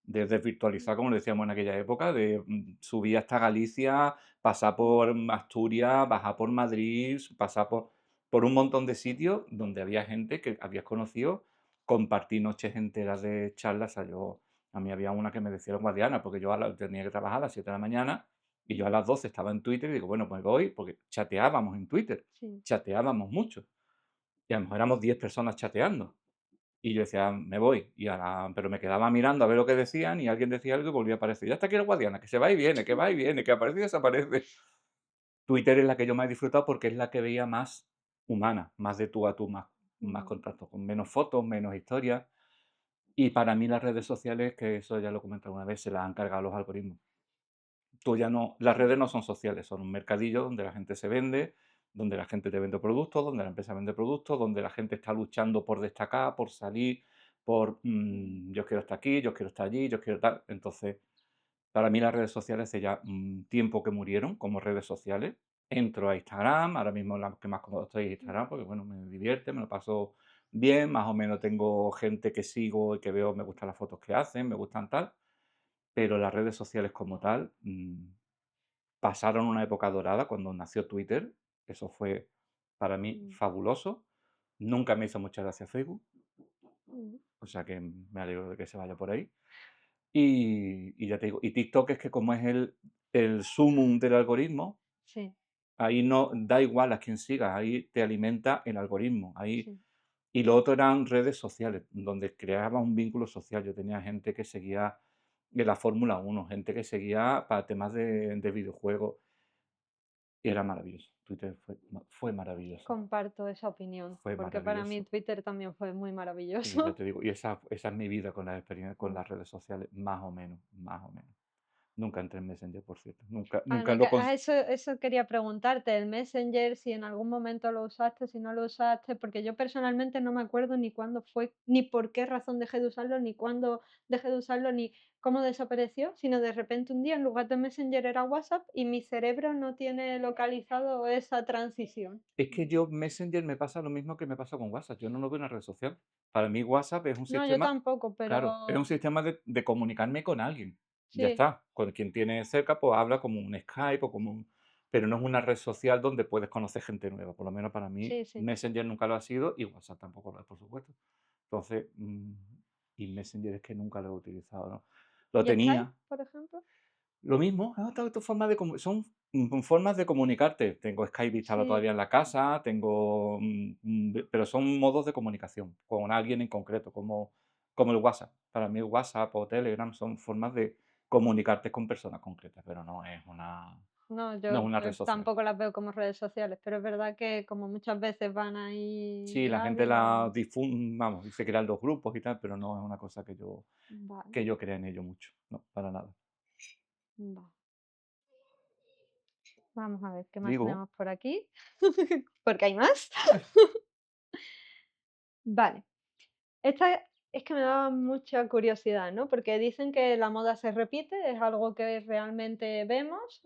[SPEAKER 1] De desvirtualizar, como lo decíamos en aquella época, de subir hasta Galicia, pasar por Asturias, bajar por Madrid, pasar por un montón de sitios donde había gente que habías conocido, compartir noches enteras de charlas. A mí había una que me decía guardiana, porque yo tenía que trabajar a las 7 de la mañana y yo a las 12 estaba en Twitter y digo, bueno, pues voy, porque chateábamos en Twitter,
[SPEAKER 2] Sí.
[SPEAKER 1] chateábamos mucho. Y a lo mejor éramos 10 personas chateando. Y yo decía, me voy. Pero me quedaba mirando a ver lo que decían y alguien decía algo y volvía a aparecer. Ya está aquí el Guadiana, que se va y viene, que va y viene, que aparece y desaparece. Twitter es la que yo más he disfrutado porque es la que veía más humana, más de tú a tú, más
[SPEAKER 2] Ujú,
[SPEAKER 1] contacto, con menos fotos, menos historias. Y para mí las redes sociales, que eso ya lo he comentado una vez, se las han cargado los algoritmos. Tú ya no, las
[SPEAKER 2] sí,
[SPEAKER 1] redes no son sociales, son un mercadillo donde la gente se vende, donde la gente te vende productos, donde la empresa vende productos, donde la gente está luchando por destacar, por salir, yo quiero estar aquí, yo quiero estar allí, yo quiero tal. Entonces, para mí las redes sociales hace ya un tiempo que murieron como redes sociales. Entro a Instagram, ahora mismo la que más cómodo estoy es
[SPEAKER 2] mm,
[SPEAKER 1] Instagram, porque bueno, me divierte, me lo paso bien, más o menos tengo gente que sigo y que veo, me gustan las fotos que hacen, me gustan tal, pero las redes sociales como tal, pasaron una época dorada cuando nació Twitter. Eso fue para mí
[SPEAKER 2] mm,
[SPEAKER 1] fabuloso. Nunca me hizo mucha gracia Facebook,
[SPEAKER 2] mm,
[SPEAKER 1] o sea que me alegro de que se vaya por ahí. Y ya te digo, y TikTok es que como es el sumum del algoritmo,
[SPEAKER 2] sí,
[SPEAKER 1] ahí no da igual a quién sigas, ahí te alimenta el algoritmo. Ahí,
[SPEAKER 2] sí.
[SPEAKER 1] y lo otro eran redes sociales, donde creabas un vínculo social. Yo tenía gente que seguía de la Fórmula 1, gente que seguía para temas de videojuegos. Y era maravilloso. Twitter fue maravilloso.
[SPEAKER 2] Comparto esa opinión,
[SPEAKER 1] Fue
[SPEAKER 2] porque para mí
[SPEAKER 1] maravilloso.
[SPEAKER 2] Twitter también fue muy
[SPEAKER 1] Y ya
[SPEAKER 2] maravilloso.
[SPEAKER 1] te digo, y esa es mi vida con las experiencias, con
[SPEAKER 2] Mm.
[SPEAKER 1] las redes sociales, más o menos, más o menos. Nunca entré en Messenger, por cierto. Nunca,
[SPEAKER 2] Ah,
[SPEAKER 1] nunca
[SPEAKER 2] no,
[SPEAKER 1] lo
[SPEAKER 2] eso quería preguntarte, el Messenger, si en algún momento lo usaste, si no lo usaste, porque yo personalmente no me acuerdo ni cuándo fue, ni por qué razón dejé de usarlo, ni cuándo dejé de usarlo, ni cómo desapareció, sino de repente un día en lugar de Messenger era WhatsApp y mi cerebro no tiene localizado esa transición.
[SPEAKER 1] Es que yo Messenger me pasa lo mismo que me pasa con WhatsApp. Yo no lo veo una red social. Para mí WhatsApp es un
[SPEAKER 2] No, yo
[SPEAKER 1] sistema,
[SPEAKER 2] tampoco,
[SPEAKER 1] claro, es un
[SPEAKER 2] pero
[SPEAKER 1] sistema de comunicarme con alguien. Ya
[SPEAKER 2] sí,
[SPEAKER 1] está. Con quien tiene cerca, pues habla como un Skype o como un... Pero no es una red social donde puedes conocer gente nueva. Por lo menos para mí,
[SPEAKER 2] sí, sí.
[SPEAKER 1] Messenger nunca lo ha sido y WhatsApp tampoco lo es, por supuesto. Entonces, y Messenger es que nunca lo he utilizado, ¿no? Lo
[SPEAKER 2] ¿Y Skype,
[SPEAKER 1] tenía.
[SPEAKER 2] por ejemplo?
[SPEAKER 1] Lo mismo, es otra forma de son Formas de comunicarte. Tengo Skype instalado
[SPEAKER 2] Sí,
[SPEAKER 1] todavía en la casa, tengo, pero son modos de comunicación con alguien en concreto, como el WhatsApp. Para mí el WhatsApp o Telegram son formas de comunicarte con personas concretas, pero
[SPEAKER 2] no,
[SPEAKER 1] no
[SPEAKER 2] yo
[SPEAKER 1] es una red social.
[SPEAKER 2] tampoco las veo como redes sociales, pero es verdad que como muchas veces van ahí
[SPEAKER 1] Sí, la gente
[SPEAKER 2] live y
[SPEAKER 1] la
[SPEAKER 2] lo...
[SPEAKER 1] vamos, y se crean los grupos y tal, pero no es una cosa
[SPEAKER 2] Vale,
[SPEAKER 1] que yo crea en ello mucho, no, para nada.
[SPEAKER 2] vale. Vamos a ver qué más
[SPEAKER 1] Digo,
[SPEAKER 2] tenemos por aquí, porque hay más. Vale, esta es que me daba mucha curiosidad, ¿no? Porque dicen que la moda se repite, es algo que realmente vemos.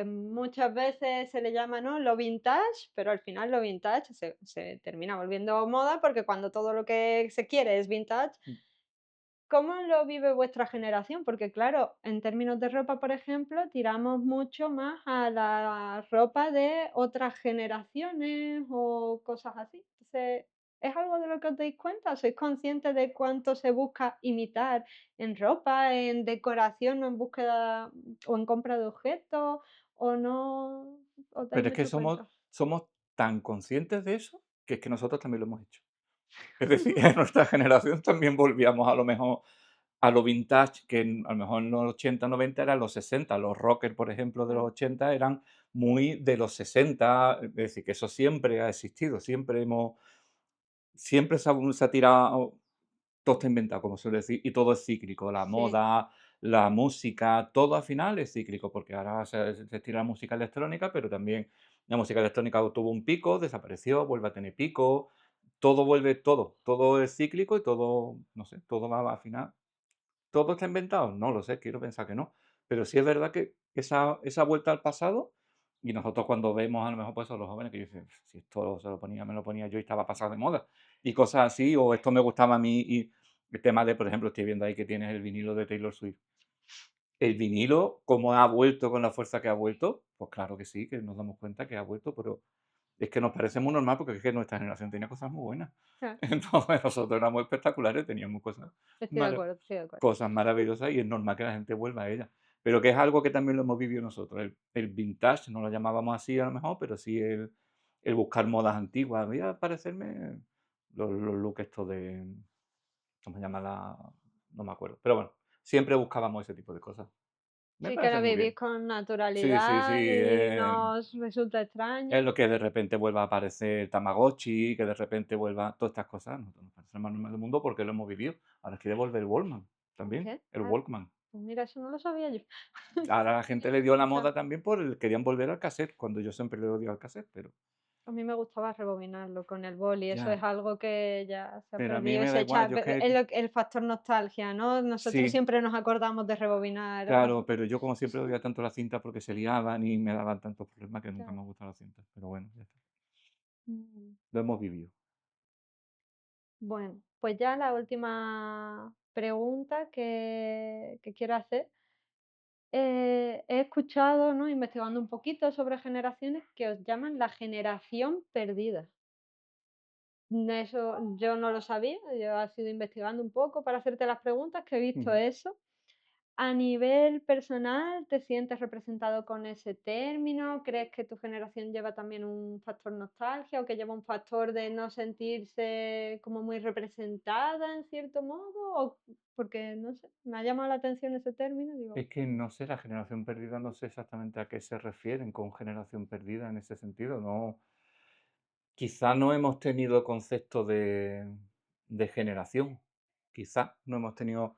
[SPEAKER 2] Muchas veces se le llama, ¿no? Lo vintage, pero al final lo vintage se termina volviendo moda porque cuando todo lo que se quiere es vintage.
[SPEAKER 1] mm,
[SPEAKER 2] ¿Cómo lo vive vuestra generación? Porque claro, en términos de ropa, por ejemplo, tiramos mucho más a la ropa de otras generaciones o cosas así. Entonces, ¿es algo de lo que os dais cuenta? ¿Sois conscientes de cuánto se busca imitar en ropa, en decoración o en búsqueda o en compra de objetos? ¿O no os dais
[SPEAKER 1] pero es que
[SPEAKER 2] mucho cuenta?
[SPEAKER 1] somos tan conscientes de eso, que es que nosotros también lo hemos hecho. Es decir, en nuestra generación también volvíamos a lo mejor a lo vintage, que a lo mejor en los 80, 90 eran los 60. Los rockers, por ejemplo, de los
[SPEAKER 2] Claro,
[SPEAKER 1] 80 eran muy de los 60. Es decir, que eso siempre ha existido, siempre se ha tirado, todo está inventado, como suele decir, y todo es cíclico. La
[SPEAKER 2] sí,
[SPEAKER 1] moda, la música, todo al final es cíclico, porque ahora se estila la música electrónica, pero también la música electrónica tuvo un pico, desapareció, vuelve a tener pico, todo es cíclico y todo, no sé, todo va al final. ¿Todo está inventado? No lo sé, quiero pensar que no. Pero sí es verdad que esa vuelta al pasado, y nosotros cuando vemos a lo mejor pues a los jóvenes que dicen: "Si esto se lo ponía me lo ponía yo y estaba pasado de moda", y cosas así, o esto me gustaba a mí, y el tema de, por ejemplo, estoy viendo ahí que tienes el vinilo de Taylor Swift. El vinilo, ¿cómo ha vuelto con la fuerza que ha vuelto? Pues claro que sí, que nos damos cuenta que ha vuelto, pero es que nos parece muy normal porque es que nuestra generación tenía cosas muy buenas.
[SPEAKER 2] claro,
[SPEAKER 1] Entonces nosotros éramos espectaculares, teníamos
[SPEAKER 2] estoy de
[SPEAKER 1] mara
[SPEAKER 2] acuerdo, estoy de acuerdo.
[SPEAKER 1] cosas maravillosas y es normal que la gente vuelva a ella. Pero que es algo que también lo hemos vivido nosotros. El vintage, no lo llamábamos así a lo mejor, pero sí el buscar modas antiguas. Voy a parecerme los looks estos de, ¿cómo se llama la? No me acuerdo. Pero bueno, siempre buscábamos ese tipo de cosas. Me
[SPEAKER 2] Sí, que
[SPEAKER 1] parece
[SPEAKER 2] lo
[SPEAKER 1] muy
[SPEAKER 2] vivís
[SPEAKER 1] bien.
[SPEAKER 2] con
[SPEAKER 1] Sí, sí,
[SPEAKER 2] naturalidad
[SPEAKER 1] sí.
[SPEAKER 2] y no os resulta
[SPEAKER 1] Es
[SPEAKER 2] extraño.
[SPEAKER 1] lo que de repente vuelva a aparecer Tamagotchi, que de repente vuelva todas estas cosas. Nos parece lo más normal del mundo porque lo hemos vivido. Ahora quiere volver el Walkman
[SPEAKER 2] ¿El
[SPEAKER 1] también,
[SPEAKER 2] qué?
[SPEAKER 1] el
[SPEAKER 2] Ah,
[SPEAKER 1] Walkman.
[SPEAKER 2] pues mira, eso no lo sabía yo.
[SPEAKER 1] Ahora la gente le dio la
[SPEAKER 2] Claro,
[SPEAKER 1] moda también querían volver al cassette, cuando yo siempre le odio al cassette, pero
[SPEAKER 2] a mí me gustaba rebobinarlo con el boli, eso es
[SPEAKER 1] ya,
[SPEAKER 2] algo que ya se ha
[SPEAKER 1] pero a mí
[SPEAKER 2] perdido y
[SPEAKER 1] me da
[SPEAKER 2] se
[SPEAKER 1] igual,
[SPEAKER 2] echa,
[SPEAKER 1] yo es que
[SPEAKER 2] el factor nostalgia, ¿no? Nosotros
[SPEAKER 1] sí,
[SPEAKER 2] siempre nos acordamos de rebobinar.
[SPEAKER 1] claro, pero yo como siempre odia tanto la cinta porque se liaban y me daban tantos problemas que nunca
[SPEAKER 2] Claro.
[SPEAKER 1] me han gustado las cintas, pero bueno, ya está,
[SPEAKER 2] Mm.
[SPEAKER 1] lo hemos vivido.
[SPEAKER 2] Bueno, pues ya la última pregunta que quiero hacer. He escuchado, ¿no? Investigando un poquito sobre generaciones que os llaman la generación perdida. Eso yo no lo sabía, yo he sido investigando un poco para hacerte las preguntas que he visto
[SPEAKER 1] Ujú.
[SPEAKER 2] eso. A nivel personal, ¿te sientes representado con ese término? ¿Crees que tu generación lleva también un factor nostalgia o que lleva un factor de no sentirse como muy representada en cierto modo? O porque no sé, me ha llamado la atención ese término, digo,
[SPEAKER 1] Es que no sé, la generación perdida, no sé exactamente a qué se refieren con generación perdida en ese sentido, no, quizá no hemos tenido concepto de generación, quizá no hemos tenido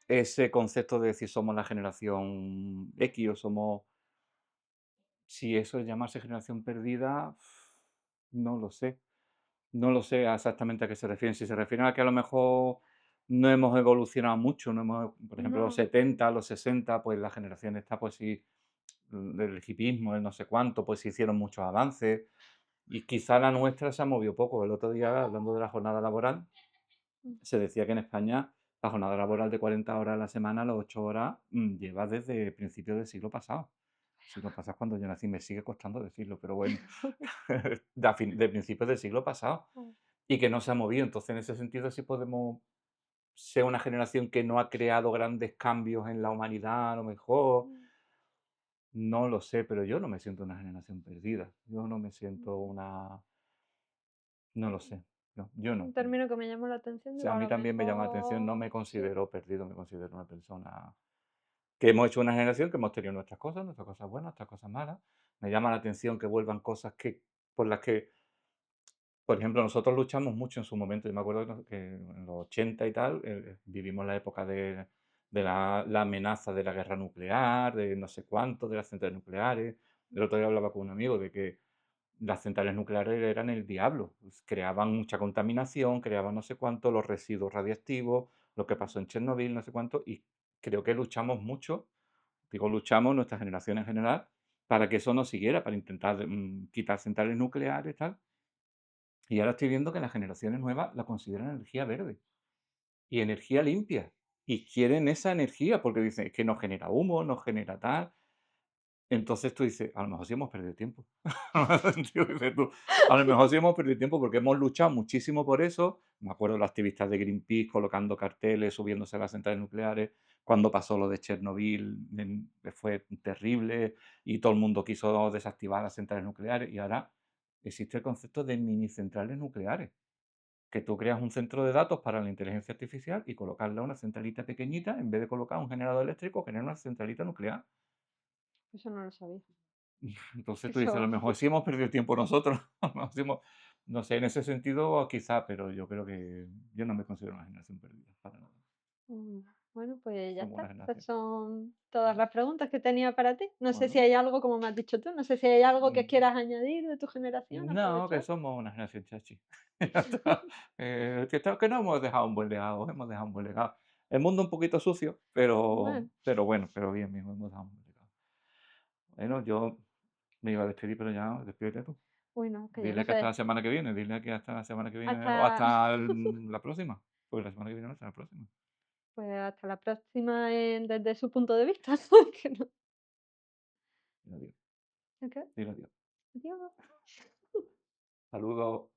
[SPEAKER 1] ese concepto de decir somos la generación X o somos, si eso es llamarse generación perdida, no lo sé. No lo sé exactamente a qué se refieren. Si se refieren a que a lo mejor no hemos evolucionado mucho, no hemos, por ejemplo, los
[SPEAKER 2] no.
[SPEAKER 1] 70, los 60, pues la generación esta, pues sí, del hipismo, el no sé cuánto, pues se hicieron muchos avances. Y quizá la nuestra se ha movido poco. El otro día, hablando de la jornada laboral,
[SPEAKER 2] Mm.
[SPEAKER 1] se decía que en España la jornada laboral de 40 horas a la semana, las 8 horas, lleva desde principios del siglo pasado. Siglo pasado es cuando yo nací, me sigue costando decirlo, pero bueno, de principios del siglo pasado, y que no se ha movido. Entonces, en ese sentido, sí podemos ser una generación que no ha creado grandes cambios en la humanidad, a lo mejor. No lo sé, pero yo no me siento una generación perdida. Yo no me siento una... No lo sé. No, yo no.
[SPEAKER 2] Un término que me llamó la atención,
[SPEAKER 1] Sea,
[SPEAKER 2] digo,
[SPEAKER 1] a
[SPEAKER 2] a
[SPEAKER 1] mí
[SPEAKER 2] lo
[SPEAKER 1] también me llama la atención, no me
[SPEAKER 2] mejor sí.
[SPEAKER 1] considero perdido, me considero una persona que hemos hecho una generación que hemos tenido nuestras cosas buenas, nuestras cosas malas. Me llama la atención que vuelvan cosas que, por las que, por ejemplo, nosotros luchamos mucho en su momento. Yo me acuerdo que en los 80 y tal, vivimos la época de la amenaza de la guerra nuclear, de no sé cuánto, de las centrales nucleares. El otro día hablaba con un amigo de que las centrales nucleares eran el diablo, pues, creaban mucha contaminación, creaban no sé cuánto, los residuos radiactivos, lo que pasó en Chernobyl, no sé cuánto, y creo que luchamos mucho, digo luchamos, nuestra generación en general, para que eso no siguiera, para intentar quitar centrales nucleares y tal. Y ahora estoy viendo que las generaciones nuevas la consideran energía verde y energía limpia. Y quieren esa energía porque dicen, es que no genera humo, no genera tal. Entonces tú dices, a lo mejor sí hemos perdido tiempo. Dices tú, a lo mejor sí hemos perdido tiempo porque hemos luchado muchísimo por eso. Me acuerdo de los activistas de Greenpeace colocando carteles, subiéndose a las centrales nucleares. Cuando pasó lo de Chernobyl, que fue terrible y todo el mundo quiso desactivar las centrales nucleares. Y ahora existe el concepto de mini centrales nucleares, que tú creas un centro de datos para la inteligencia artificial y colocarle una centralita pequeñita, en vez de colocar un generador eléctrico, tener una centralita nuclear.
[SPEAKER 2] Eso no lo sabía.
[SPEAKER 1] Entonces tú dices, a lo
[SPEAKER 2] Eso,
[SPEAKER 1] mejor sí hemos perdido tiempo nosotros, a lo mejor sí no sé, en ese sentido quizá, pero yo creo que yo no me considero una generación perdida, para nada.
[SPEAKER 2] mm, bueno, pues ya
[SPEAKER 1] Somos una
[SPEAKER 2] está. Estas
[SPEAKER 1] generación.
[SPEAKER 2] son todas las preguntas que tenía para ti. No sé si
[SPEAKER 1] Bueno,
[SPEAKER 2] hay algo, como me has dicho tú, no sé si hay algo que
[SPEAKER 1] mm,
[SPEAKER 2] quieras añadir de tu generación,
[SPEAKER 1] no, que
[SPEAKER 2] aprovechar.
[SPEAKER 1] somos una generación chachi. Ya está. Que no hemos dejado un buen legado, hemos dejado un buen legado. El mundo un poquito sucio,
[SPEAKER 2] Bueno,
[SPEAKER 1] pero bueno, pero bien, bien, hemos dejado un buen legado. Bueno, yo me iba a despedir, pero ya, despídete tú.
[SPEAKER 2] bueno, que yo no
[SPEAKER 1] Dile que hasta
[SPEAKER 2] sé.
[SPEAKER 1] la semana que viene, dile que hasta la semana que viene o
[SPEAKER 2] Hasta,
[SPEAKER 1] hasta la próxima. Pues la semana que viene no, hasta la próxima.
[SPEAKER 2] pues hasta la próxima desde su punto de vista. Que no-
[SPEAKER 1] Dile adiós.
[SPEAKER 2] ¿Ok?
[SPEAKER 1] Dile adiós.
[SPEAKER 2] Adiós.
[SPEAKER 1] Saludos.